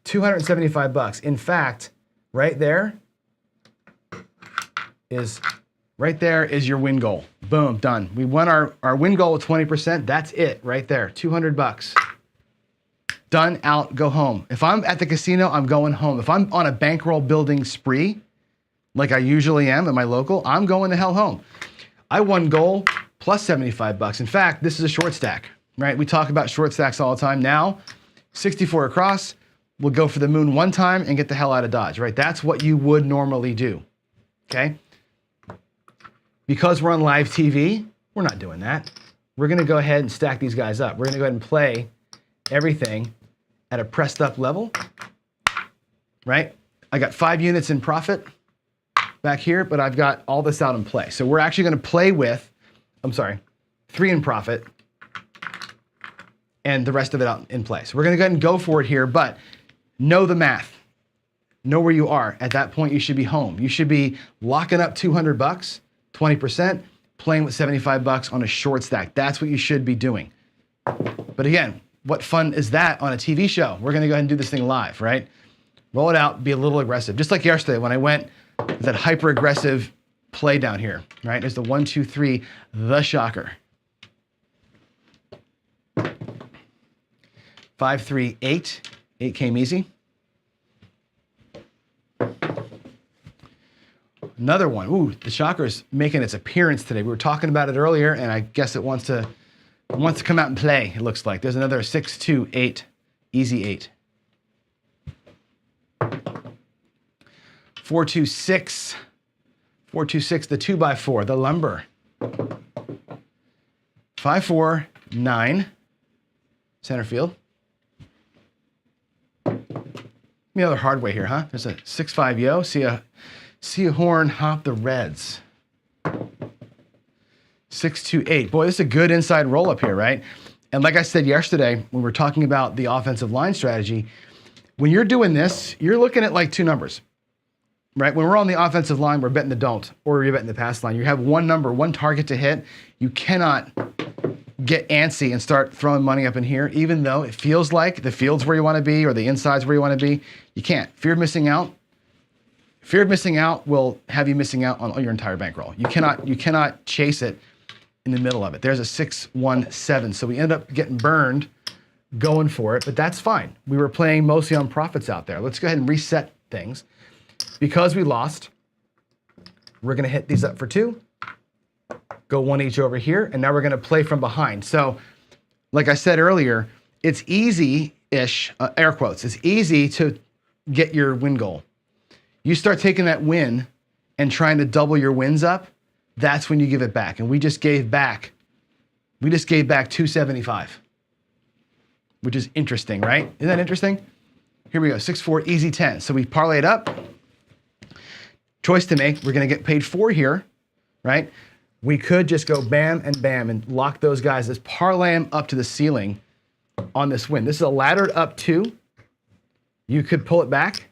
275 bucks. In fact, right there is your win goal. Boom, done. We won our win goal with 20%. That's it right there, 200 bucks. Done, out, go home. If I'm at the casino, I'm going home. If I'm on a bankroll building spree, like I usually am at my local, I'm going the hell home. I won goal plus 75 bucks. In fact, this is a short stack, right? We talk about short stacks all the time. Now, 64 across, we'll go for the moon one time and get the hell out of Dodge, right? That's what you would normally do, okay? Because we're on live TV, we're not doing that. We're gonna go ahead and stack these guys up. We're gonna go ahead and play everything at a pressed up level, right? I got 5 units in profit back here, but I've got all this out in play. So we're actually gonna play with, 3 in profit and the rest of it out in play. So we're gonna go ahead and go for it here, but know the math. Know where you are. At that point, you should be home. You should be locking up 200 bucks, 20%, playing with 75 bucks on a short stack. That's what you should be doing. But again, what fun is that on a TV show? We're gonna go ahead and do this thing live, right? Roll it out, be a little aggressive. Just like yesterday when I went that hyper aggressive play down here, right? There's the 1, 2, 3, the shocker. 5, 3, 8. 8 came easy. Another one. Ooh, the shocker's making its appearance today. We were talking about it earlier, and I guess it wants to come out and play, it looks like. There's another 6, 2, 8. Easy 8. 4, 2, 6. 4, 2, 6, the 2x4, the lumber. 5, 4, 9. Center field. Another Hardway here, huh? There's a 6-5 yo. See a horn hop the Reds. 6, 2, 8. Boy, this is a good inside roll up here, right? And like I said yesterday, when we were talking about the offensive line strategy, when you're doing this, you're looking at like 2 numbers, right? When we're on the offensive line, we're betting the don't, or you're betting the pass line. You have one number, one target to hit. You cannot get antsy and start throwing money up in here, even though it feels like the field's where you want to be or the inside's where you want to be. You can't. Fear of missing out. Fear of missing out will have you missing out on your entire bankroll. You cannot chase it in the middle of it. There's a 6, 1, 7. So we end up getting burned going for it, but that's fine. We were playing mostly on profits out there. Let's go ahead and reset things. Because we lost, we're gonna hit these up for 2. Go 1 each over here, and now we're gonna play from behind. So, like I said earlier, it's easy-ish, air quotes, it's easy to get your win goal. You start taking that win and trying to double your wins up, that's when you give it back. And we just gave back 275, which is interesting, right? Isn't that interesting? Here we go, 6, 4, easy 10. So we parlay it up. Choice to make, we're gonna get paid 4 here, right? We could just go bam and bam and lock those guys. Let's parlay them up to the ceiling on this win. This is a laddered up 2. You could pull it back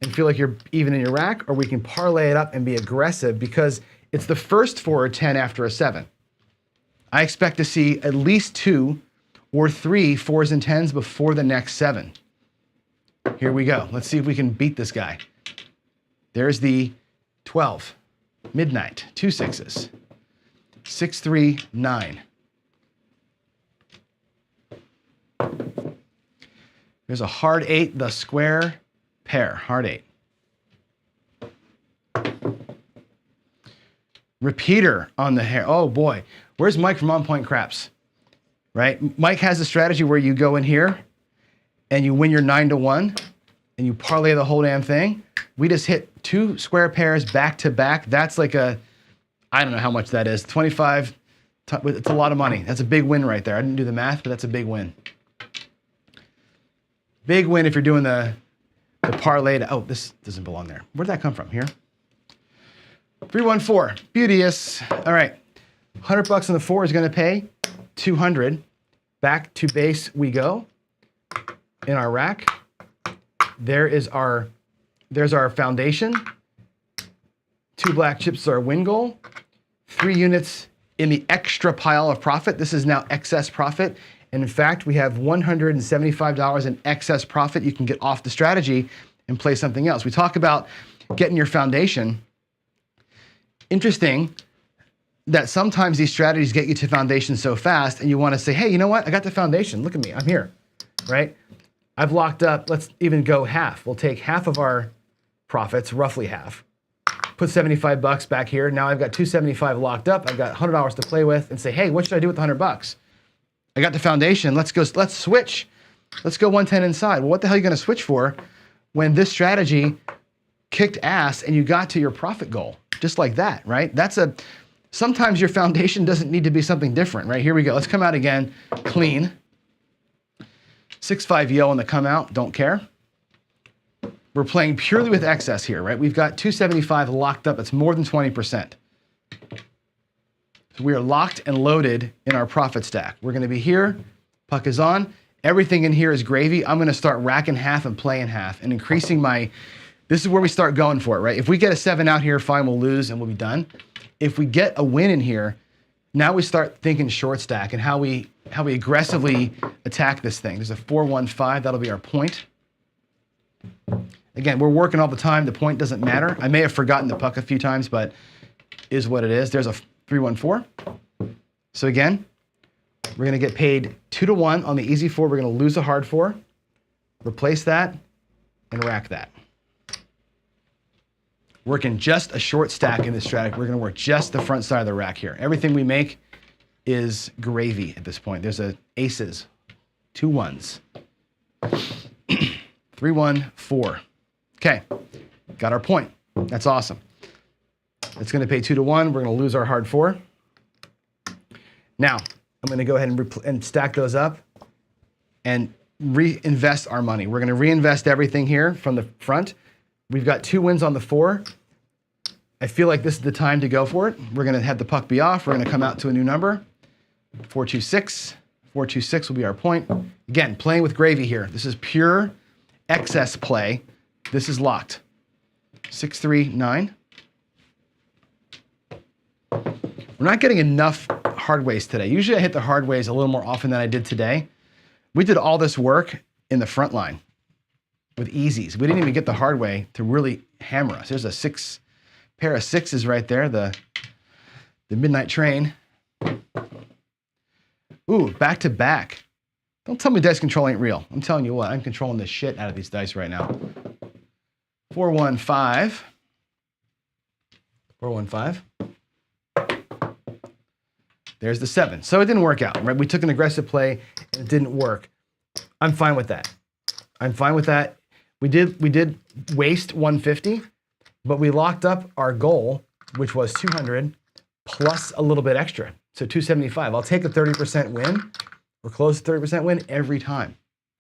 and feel like you're even in your rack, or we can parlay it up and be aggressive because it's the first 4 or 10 after a 7. I expect to see at least 2 or 3 4s and 10s before the next 7. Here we go. Let's see if we can beat this guy. There's the 12, midnight, 2 6s. 6, 3, 9. There's a hard 8, the square pair, hard 8. Repeater on the hair. Oh boy, where's Mike from On Point Craps? Right? Mike has a strategy where you go in here and you win your 9 to 1 and you parlay the whole damn thing. We just hit 2 square pairs back to back. That's like I don't know how much that is, 25 It's a lot of money. That's a big win right there. I didn't do the math, but that's a big win. Big win if you're doing the parlay. Oh, this doesn't belong there. Where'd that come from? Here? 314. Beauteous. All right. $100 on the 4 is going to pay 200. Back to base we go. In our rack. There's our foundation. 2 black chips are our win goal. 3 units in the extra pile of profit. This is now excess profit. And in fact, we have $175 in excess profit you can get off the strategy and play something else. We talk about getting your foundation. Interesting that sometimes these strategies get you to foundation so fast and you want to say, hey, you know what? I got the foundation. Look at me. I'm here, right? I've locked up. Let's even go half. We'll take half of our profits, roughly half. Put $75 back here. Now I've got $275 locked up. I've got $100 to play with and say, hey, what should I do with the $100? I got the foundation. Let's switch. Let's go 110 inside. Well, what the hell are you going to switch for when this strategy kicked ass and you got to your profit goal? Just like that, right? Sometimes your foundation doesn't need to be something different, right? Here we go. Let's come out again. Clean. 6-5 yo on the come out. Don't care. We're playing purely with excess here, right? We've got 275 locked up. It's more than 20%. So we are locked and loaded in our profit stack. We're going to be here. Puck is on. Everything in here is gravy. I'm going to start racking half and playing half and increasing this is where we start going for it, right? If we get a 7 out here, fine, we'll lose and we'll be done. If we get a win in here, now we start thinking short stack and how we aggressively attack this thing. There's a 4-1-5. That'll be our point. Again, we're working all the time. The point doesn't matter. I may have forgotten the puck a few times, but is what it is. There's a 3-1-4. So again, we're going to get paid 2-1 on the easy 4. We're going to lose a hard 4. Replace that and rack that. Working just a short stack in this strategy. We're going to work just the front side of the rack here. Everything we make is gravy at this point. There's aces, 2 1s, 3-1-4. Okay, got our point. That's awesome. It's going to pay 2-1. We're going to lose our hard 4. Now, I'm going to go ahead and stack those up and reinvest our money. We're going to reinvest everything here from the front. We've got 2 wins on the 4. I feel like this is the time to go for it. We're going to have the puck be off. We're going to come out to a new number. 4-2-6. 4-2-6 will be our point. Again, playing with gravy here. This is pure excess play. This is locked. 6-3-9. We're not getting enough hardways today. Usually I hit the hardways a little more often than I did today. We did all this work in the front line with easies. We didn't even get the hard way to really hammer us. There's a pair of 6s right there, the midnight train. Ooh, back to back. Don't tell me dice control ain't real. I'm telling you what, I'm controlling the shit out of these dice right now. 4-1-5. 4-1-5. There's the 7. So it didn't work out, right? We took an aggressive play and it didn't work. I'm fine with that. I'm fine with that. We did waste 150, but we locked up our goal, which was 200 plus a little bit extra. So 275. I'll take a 30% win or close to 30% win every time.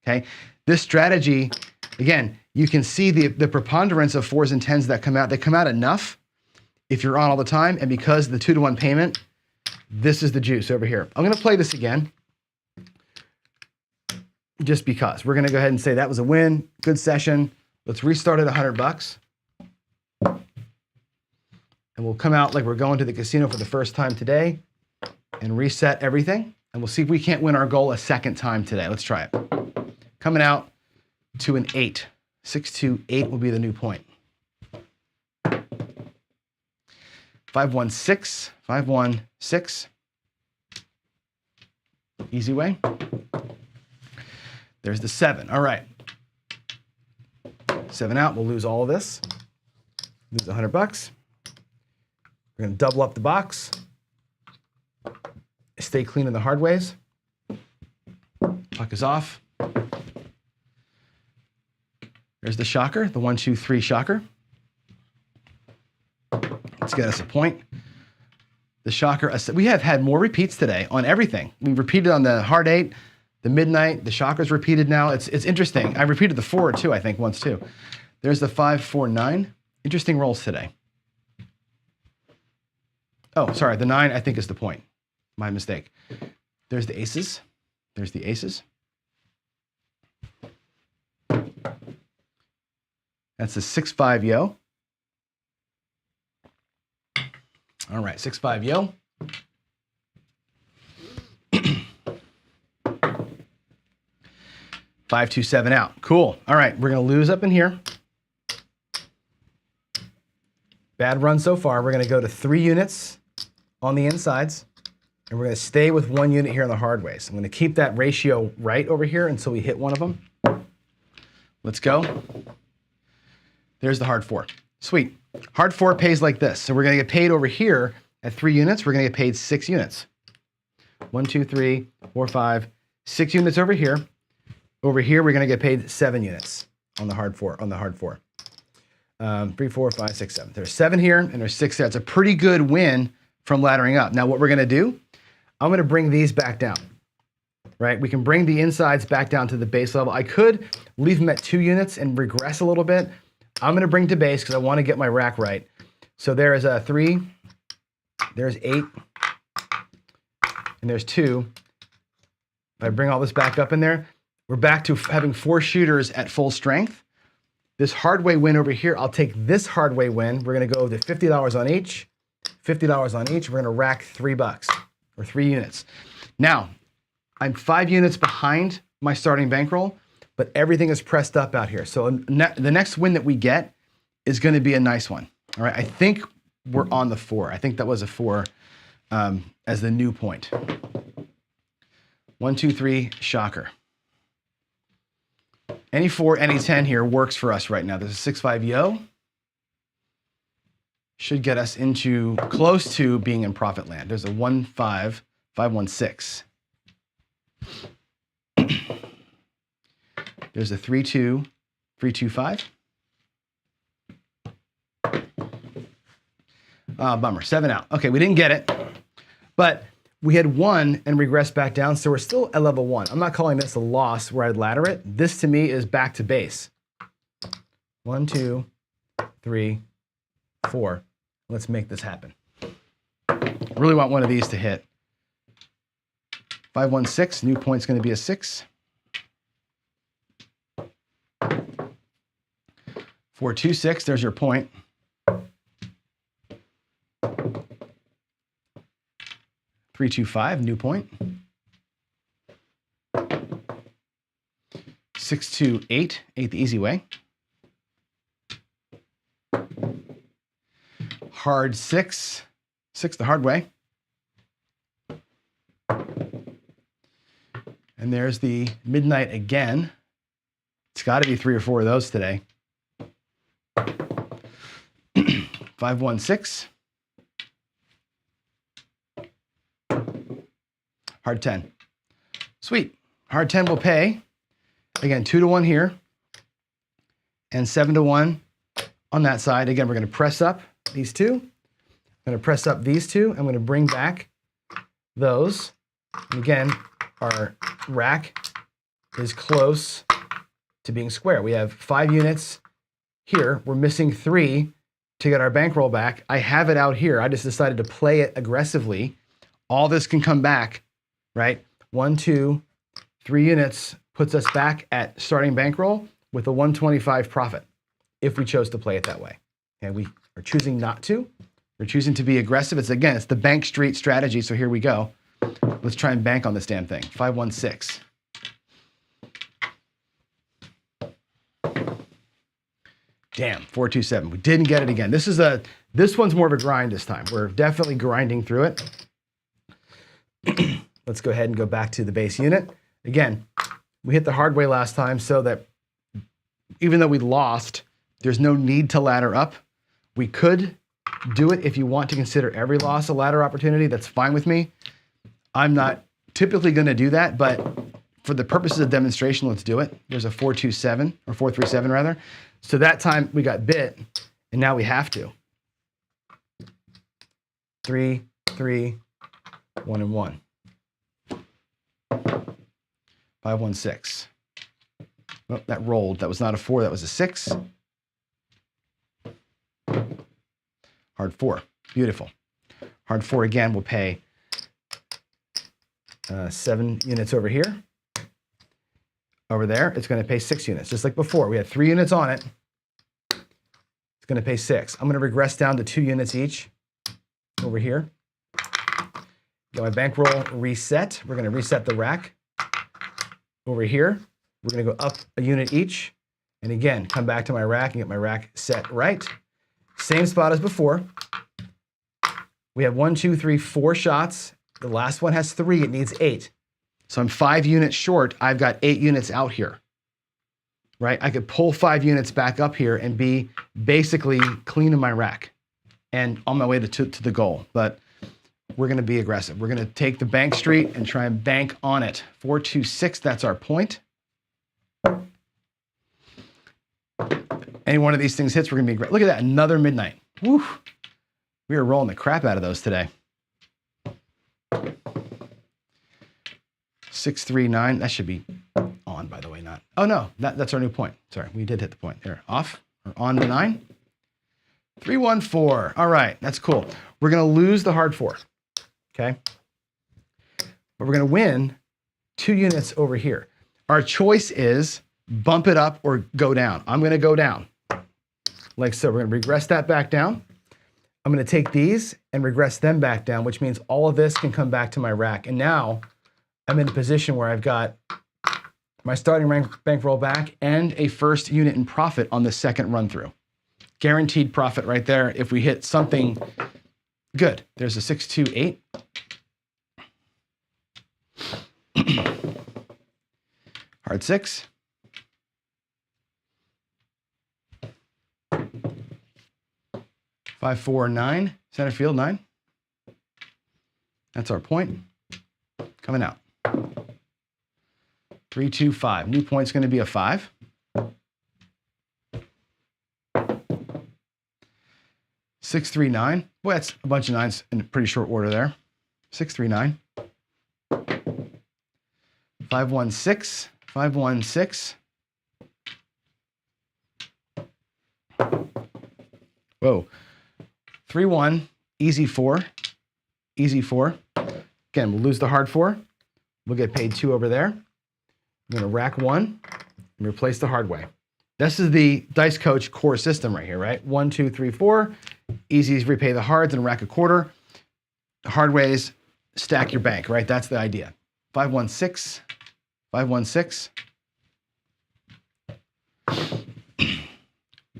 Okay. This strategy, again, you can see the preponderance of 4s and 10s that come out. They come out enough if you're on all the time. And because the 2-1 payment, this is the juice over here. I'm going to play this again. Just because. We're going to go ahead and say that was a win. Good session. Let's restart at $100. And we'll come out like we're going to the casino for the first time today and reset everything. And we'll see if we can't win our goal a second time today. Let's try it. Coming out to an 8. 6-2-8 will be the new point. 5-1-6. 5-1-6. Easy way. There's the 7. All right. 7 out. We'll lose all of this. Lose $100. We're going to double up the box. Stay clean in the hard ways. Puck is off. There's the shocker, the 1-2-3 shocker. Let's get us a point. The shocker. We have had more repeats today on everything. We repeated on the hard 8, the midnight, the shocker's repeated now. It's interesting. I repeated the 4 too, I think, once too. There's the 5, 4, 9. Interesting rolls today. Oh, sorry. The 9, I think, is the point. My mistake. There's the aces. There's the aces. That's the 6, 5 yo. All right, 6, 5 yo. 5, 2, 7 out. Cool. All right, we're going to lose up in here. Bad run so far. We're going to go to 3 units on the insides, and we're going to stay with 1 unit here on the hard ways. I'm going to keep that ratio right over here until we hit one of them. Let's go. There's the hard 4. Sweet. Hard 4 pays like this. So we're going to get paid over here at 3 units. We're going to get paid 6 units. 1, 2, 3, 4, 5, 6 units over here. Over here, we're going to get paid 7 units on the hard 4. 3, 4, 5, 6, 7. There's 7 here and there's 6 there. It's a pretty good win from laddering up. Now, what we're going to do, I'm going to bring these back down. Right? We can bring the insides back down to the base level. I could leave them at 2 units and regress a little bit. I'm going to bring to base because I want to get my rack right. So there is a 3, there's 8, and there's 2. If I bring all this back up in there, we're back to having 4 shooters at full strength. This Hardway win over here, I'll take this Hardway win. We're going to go to $50 on each. $50 on each. We're going to rack $3 or 3 units. Now, I'm 5 units behind my starting bankroll, but everything is pressed up out here. So the next win that we get is going to be a nice one. All right, I think we're on the 4. I think that was a 4 as the new point. 1, 2, 3, shocker. Any 4, any 10 here works for us right now. There's a 6, 5 yo. Should get us into close to being in profit land. There's a 1, 5, 5, 1, 6. There's a 3, 2, 3, 2, 5. Bummer, 7 out. Okay, we didn't get it, but we had 1 and regressed back down, so we're still at level 1. I'm not calling this a loss where I'd ladder it. This to me is back to base. 1, 2, 3, 4. Let's make this happen. Really want one of these to hit. 5, 1, 6. New point's going to be a 6. 4, 2, 6. There's your point. 3, 2, 5. New point. 6, 2, 8. 8 the easy way. Hard 6. 6 the hard way. And there's the midnight again. It's got to be 3 or 4 of those today. 5, 1, 6. Hard 10. Sweet. Hard 10 will pay. Again, 2 to 1 here. And 7 to 1 on that side. Again, we're going to press up these 2. I'm going to press up these 2. I'm going to bring back those. And again, our rack is close to being square. We have 5 units here. We're missing 3 to get our bankroll back. I have it out here. I just decided to play it aggressively. All this can come back, right? 1, 2, 3 units puts us back at starting bankroll with a 125 profit if we chose to play it that way. And we are choosing not to. We're choosing to be aggressive. It's the bank street strategy. So here we go. Let's try and bank on this damn thing. 5, 1, 6. Damn, 4, 2, 7. We didn't get it again. This one's more of a grind this time. We're definitely grinding through it. Let's go ahead and go back to the base unit. Again, we hit the hard way last time so that even though we lost, there's no need to ladder up. We could do it if you want to consider every loss a ladder opportunity. That's fine with me. I'm not typically going to do that, but for the purposes of demonstration, let's do it. There's a 4, 2, 7, or 4, 3, 7 rather. So that time we got bit, and now we have to. 3, 3, 1 and 1. 5, 1, 6. Oh, that rolled. That was not a 4. That was a 6. Hard 4. Beautiful. Hard 4 again will pay 7 units over here. Over there, it's going to pay 6 units. Just like before, we had 3 units on it. It's going to pay 6. I'm going to regress down to 2 units each over here. Got my bankroll reset. We're going to reset the rack. Over here, we're going to go up a unit each. And again, come back to my rack and get my rack set right. Same spot as before. We have 1, 2, 3, 4 shots. The last one has 3. It needs 8. So I'm 5 units short. I've got 8 units out here, right? I could pull 5 units back up here and be basically clean in my rack and on my way to the goal. But we're going to be aggressive. We're going to take the bank street and try and bank on it. 4, 2, 6, that's our point. Any one of these things hits, we're going to be great. Look at that, another midnight. Woo. We are rolling the crap out of those today. 6, 3, 9. That should be on, by the way, not. Oh, no, that's our new point. Sorry, we did hit the point. There, off or on to 9. 3, 1, 4. All right, that's cool. We're going to lose the hard 4. Okay. But we're going to win 2 units over here. Our choice is bump it up or go down. I'm going to go down. Like so, we're going to regress that back down. I'm going to take these and regress them back down, which means all of this can come back to my rack. And now I'm in a position where I've got my starting bankroll back and a first unit in profit on the second run through. Guaranteed profit right there if we hit something good. There's a 6, 2, 8. Hard 6. Five, 4, 9. Center field 9. That's our point. Coming out. 3, 2, 5. New point's going to be a 5. 6, 3, 9. Boy, that's a bunch of 9s in pretty short order there. 6, 3, 9. 5, 1, 6. 5, 1, 6. Whoa. 3, 1. Easy 4. Easy 4. Again, we'll lose the hard 4. We'll get paid 2 over there. I'm going to rack 1 and replace the hard way. This is the Dice Coach core system right here, right? 1, 2, 3, 4. Easy is repay the hards and rack a quarter. Hard ways, stack your bank, right? That's the idea. 5, 1, 6. 5, 1, 6.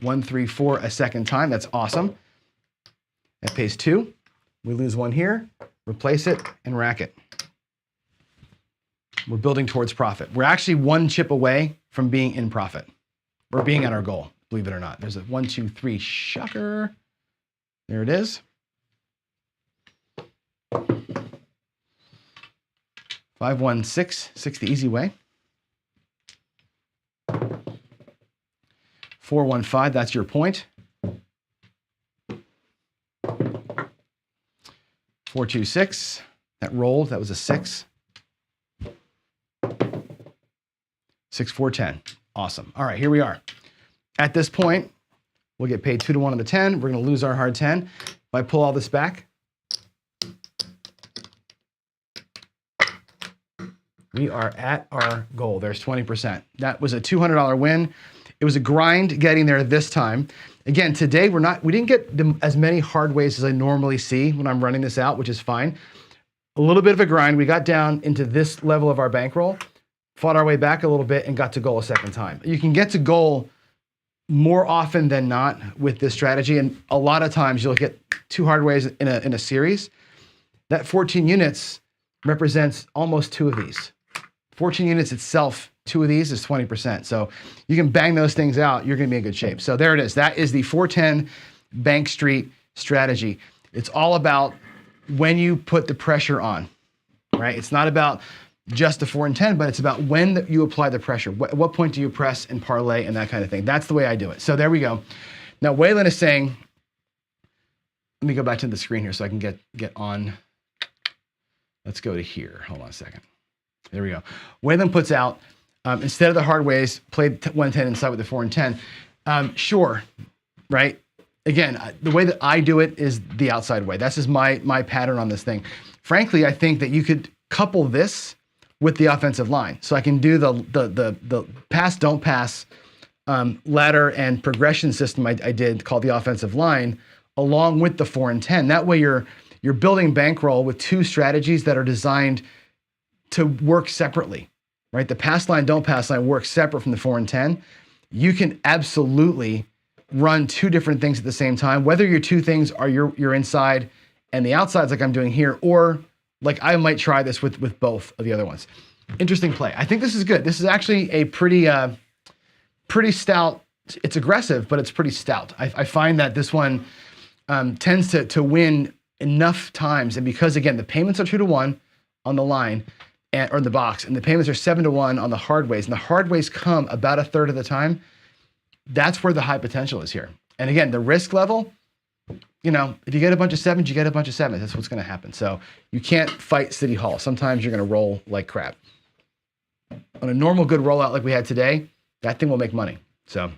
1, 3, 4 a second time. That's awesome. That pays 2. We lose 1 here. Replace it and rack it. We're building towards profit. We're actually 1 chip away from being in profit. We're being at our goal, believe it or not. There's a 1, 2, 3 shocker. There it is. 5, 1, 6. 6 the easy way. 4, 1, 5. That's your point. 4, 2, 6. That rolled. That was a 6. 6, 4, 10. Awesome. All right, here we are. At this point, we'll get paid 2 to 1 on the 10. We're going to lose our hard 10. If I pull all this back, we are at our goal. There's 20%. That was a $200 win. It was a grind getting there this time. Again, today we didn't get as many hard ways as I normally see when I'm running this out, which is fine. A little bit of a grind. We got down into this level of our bankroll, fought our way back a little bit, and got to goal a second time. You can get to goal more often than not with this strategy, and a lot of times you'll get 2 hard ways in a series. That 14 units represents almost 2 of these. 14 units itself, 2 of these is 20%. So you can bang those things out, you're gonna be in good shape. So there it is. That is the 410 Bank Street strategy. It's all about when you put the pressure on, right? It's not about just the 4 and 10, but it's about when you apply the pressure. At what point do you press and parlay and that kind of thing? That's the way I do it. So there we go. Now Waylon is saying, let me go back to the screen here so I can get on let's go to here. Hold on a second. There we go. Wayland puts out, instead of the Hardways, played 110 inside with the 4 and 10. Sure, right? Again, the way that I do it is the outside way. That's just my pattern on this thing. Frankly, I think that you could couple this with the offensive line. So I can do the pass, don't pass, ladder and progression system I did called the offensive line, along with the 4 and 10. That way you're building bankroll with two strategies that are designed to work separately, right? The pass line, don't pass line works separate from the 4 and 10. You can absolutely run two different things at the same time, whether your two things are your inside and the outsides like I'm doing here, or like I might try this with both of the other ones. Interesting play. I think this is good. This is actually a pretty stout. It's aggressive, but it's pretty stout. I find that this one tends to win enough times, and because again the payments are 2-1 on the line or in the box, and the payments are 7-1 on the Hardways, and the Hardways come about a third of the time. That's where the high potential is here. And again, the risk level, if you get a bunch of 7s, you get a bunch of 7s. That's what's going to happen. So you can't fight City Hall. Sometimes you're going to roll like crap. On a normal good rollout like we had today, that thing will make money. So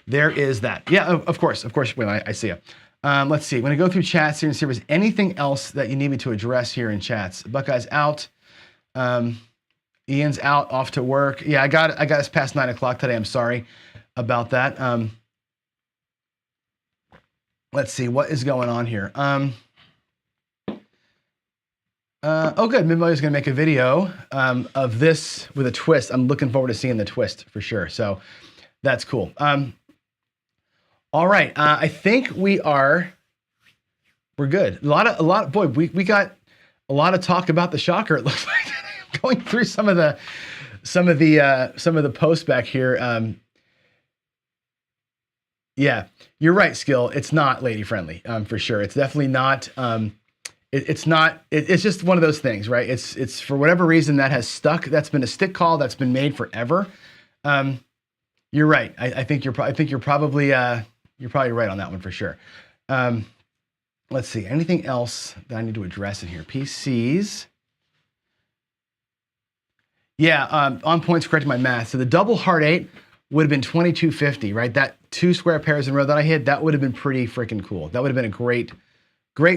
there is that. Yeah, of course. Wait, I see you. Let's see. I'm going to go through chats here and see if there's anything else that you need me to address here in chats. Buckeyes out. Ian's out, off to work. Yeah, I got us past 9 o'clock today. I'm sorry about that. Let's see what is going on here. Oh, good. Mimbo is going to make a video of this with a twist. I'm looking forward to seeing the twist for sure. So that's cool. All right. I think we're good. A lot. Boy, we got a lot of talk about the shocker. It looks like going through some of the posts back here. Yeah, you're right, Skill. It's not lady friendly, for sure. It's definitely not. It's not. It's just one of those things, right? It's for whatever reason that has stuck. That's been a stick call that's been made forever. You're right. I think you're probably right on that one for sure. Let's see. Anything else that I need to address in here? PCs. Yeah, on points, correcting my math. So the double hard 8 would have been 2250, right? That 2 square pairs in a row that I hit, that would have been pretty freaking cool. That would have been a great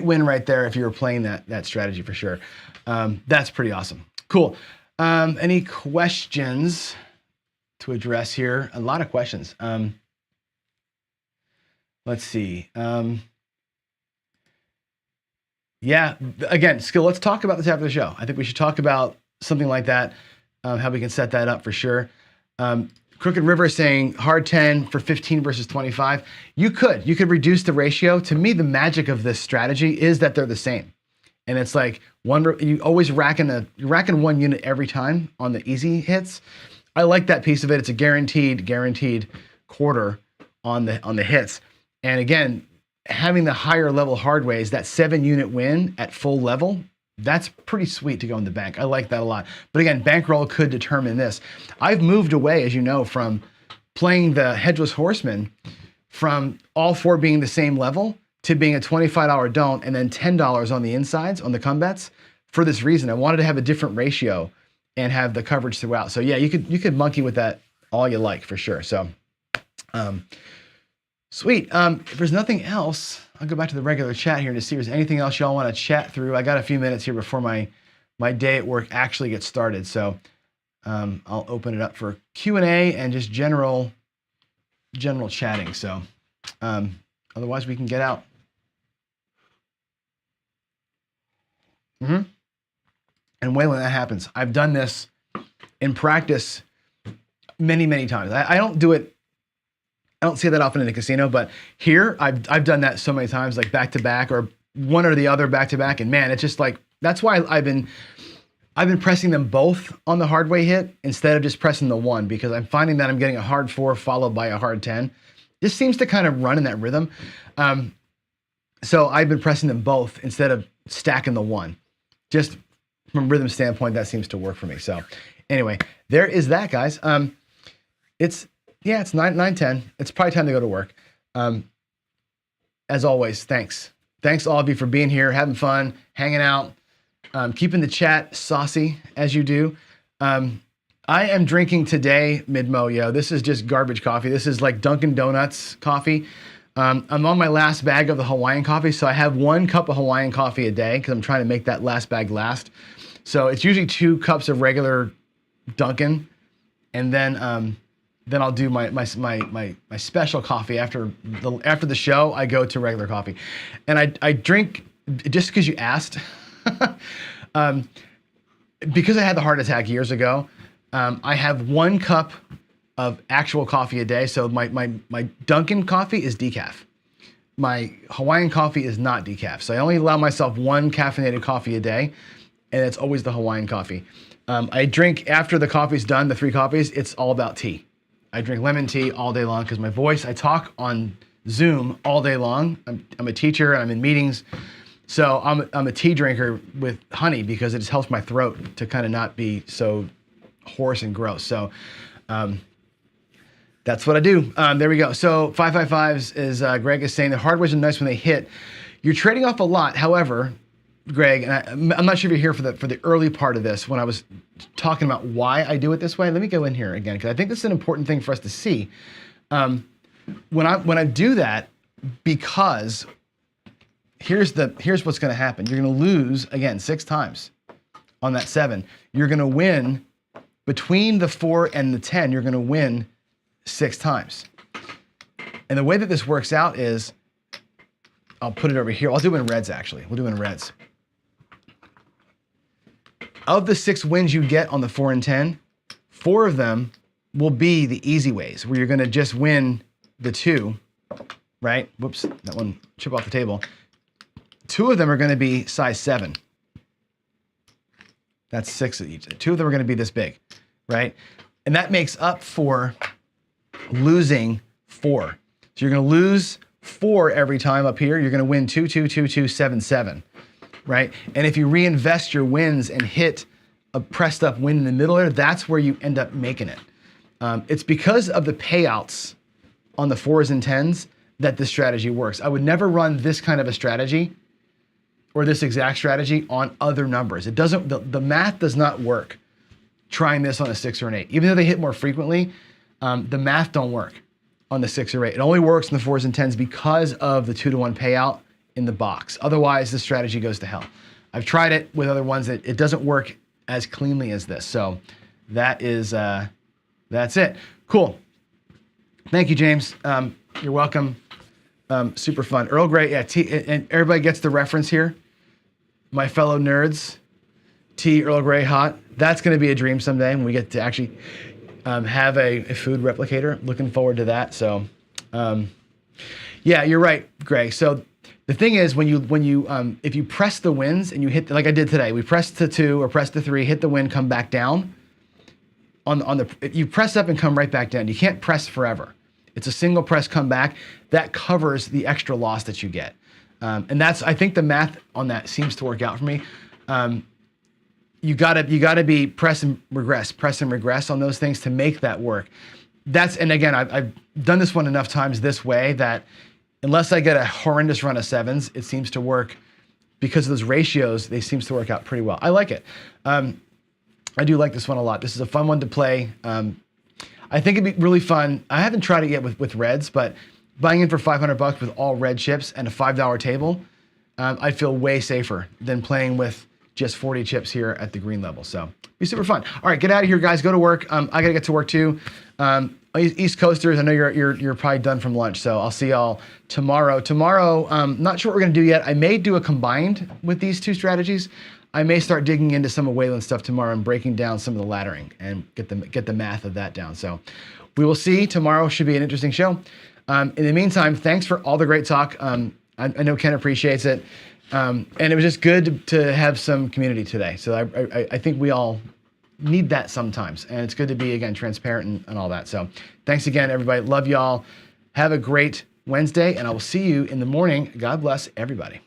win right there if you were playing that strategy for sure. That's pretty awesome. Cool. Any questions to address here? A lot of questions. Let's see. Yeah, again, Skill, let's talk about this after the show. I think we should talk about something like that, how we can set that up for sure. Crooked River saying hard 10 for 15 versus 25. You could reduce the ratio. To me, the magic of this strategy is that they're the same. And it's like you always racking 1 unit every time on the easy hits. I like that piece of it. It's a guaranteed quarter on the hits. And again, having the higher level Hardways, that 7-unit win at full level, that's pretty sweet to go in the bank. I like that a lot. But again, bankroll could determine this. I've moved away, as you know, from playing the Hedgeless Horseman, from all 4 being the same level to being a $25 don't and then $10 on the insides, on the come bets, for this reason. I wanted to have a different ratio and have the coverage throughout. So yeah, you could monkey with that all you like for sure. So sweet. If there's nothing else, I'll go back to the regular chat here to see if there's anything else y'all want to chat through. I got a few minutes here before my day at work actually gets started. So I'll open it up for Q&A and just general chatting. So otherwise we can get out. And when that happens, I've done this in practice many, many times. I don't do it. I don't see that often in the casino, but here I've done that so many times, like back to back or one or the other back to back. And man, it's just like, that's why I've been pressing them both on the Hardway hit instead of just pressing the one, because I'm finding that I'm getting a hard 4 followed by a hard 10. This seems to kind of run in that rhythm. So I've been pressing them both instead of stacking the one. Just from a rhythm standpoint, that seems to work for me. So anyway, there is that, guys. It's 9:10. It's probably time to go to work. As always, thanks. Thanks all of you for being here, having fun, hanging out. Keeping the chat saucy as you do. I am drinking today, Midmo, this is just garbage coffee. This is like Dunkin' Donuts coffee. I'm on my last bag of the Hawaiian coffee, so I have 1 cup of Hawaiian coffee a day because I'm trying to make that last bag last. So it's usually 2 cups of regular Dunkin', and then I'll do my special coffee after the show. I go to regular coffee, and I drink just because you asked. Because I had the heart attack years ago. I have 1 cup of actual coffee a day. So my Dunkin' coffee is decaf. My Hawaiian coffee is not decaf. So I only allow myself 1 caffeinated coffee a day, and it's always the Hawaiian coffee. I drink after the coffee's done, the 3 coffees, it's all about tea. I drink lemon tea all day long because my voice, I talk on Zoom all day long. I'm a teacher and I'm in meetings. So I'm a tea drinker with honey because it just helps my throat to kind of not be so hoarse and gross. So that's what I do. There we go. So 555s is Greg is saying the hardways are nice when they hit. You're trading off a lot. However, Greg, and I'm not sure if you're here for the early part of this when I was talking about why I do it this way. Let me go in here again because I think this is an important thing for us to see. When I do that, because here's what's going to happen. You're going to lose again 6 times on that 7. You're going to win between the 4 and the 10. You're going to win 6 times. And the way that this works out is, I'll put it over here. I'll do it in reds actually. We'll do it in reds. Of the 6 wins you get on the 4 and 10, 4 of them will be the easy ways where you're going to just win the 2, right? Whoops, that one chip off the table. 2 of them are going to be size 7. That's 6 of each. 2 of them are going to be this big, right? And that makes up for losing 4. So you're going to lose 4 every time up here. You're going to win 2, 2, 2, 2, 7, 7, right? And if you reinvest your wins and hit a pressed up win in the middle there, that's where you end up making it. It's because of the payouts on the 4s and 10s that this strategy works. I would never run this kind of a strategy or this exact strategy on other numbers. It doesn't, the math does not work trying this on a 6 or an 8. Even though they hit more frequently, the math don't work on the 6 or 8. It only works in the 4s and 10s because of the 2-to-1 payout in the box. Otherwise, the strategy goes to hell. I've tried it with other ones that it doesn't work as cleanly as this. So that is, that's it. Cool. Thank you, James. You're welcome. Super fun. Earl Grey, yeah, tea, and everybody gets the reference here. My fellow nerds, tea, Earl Grey, hot. That's going to be a dream someday when we get to actually have a food replicator. Looking forward to that. So, yeah, you're right, Greg. So the thing is, when you if you press the wins and you hit, like I did today, we pressed to 2 or pressed to 3, hit the win, come back down. You press up and come right back down. You can't press forever. It's a single press come back that covers the extra loss that you get. And that's, I think the math on that seems to work out for me. You gotta be press and regress on those things to make that work. And again, I've done this one enough times this way that unless I get a horrendous run of 7s, it seems to work because of those ratios. They seems to work out pretty well. I like it. I do like this one a lot. This is a fun one to play. I think it'd be really fun. I haven't tried it yet with reds, but buying in for $500 with all red chips and a $5 table, I'd feel way safer than playing with just 40 chips here at the green level. So be super fun. All right, get out of here, guys. Go to work. I gotta get to work too. East Coasters, I know you're probably done from lunch, so I'll see y'all tomorrow. Tomorrow, not sure what we're gonna do yet. I may do a combined with these 2 strategies. I may start digging into some of Waylon's stuff tomorrow and breaking down some of the laddering and get the math of that down. So we will see. Tomorrow should be an interesting show. In the meantime, thanks for all the great talk. I know Ken appreciates it. And it was just good to have some community today. So I think we all need that sometimes. And it's good to be, again, transparent and all that. So thanks again, everybody. Love y'all. Have a great Wednesday, and I will see you in the morning. God bless everybody.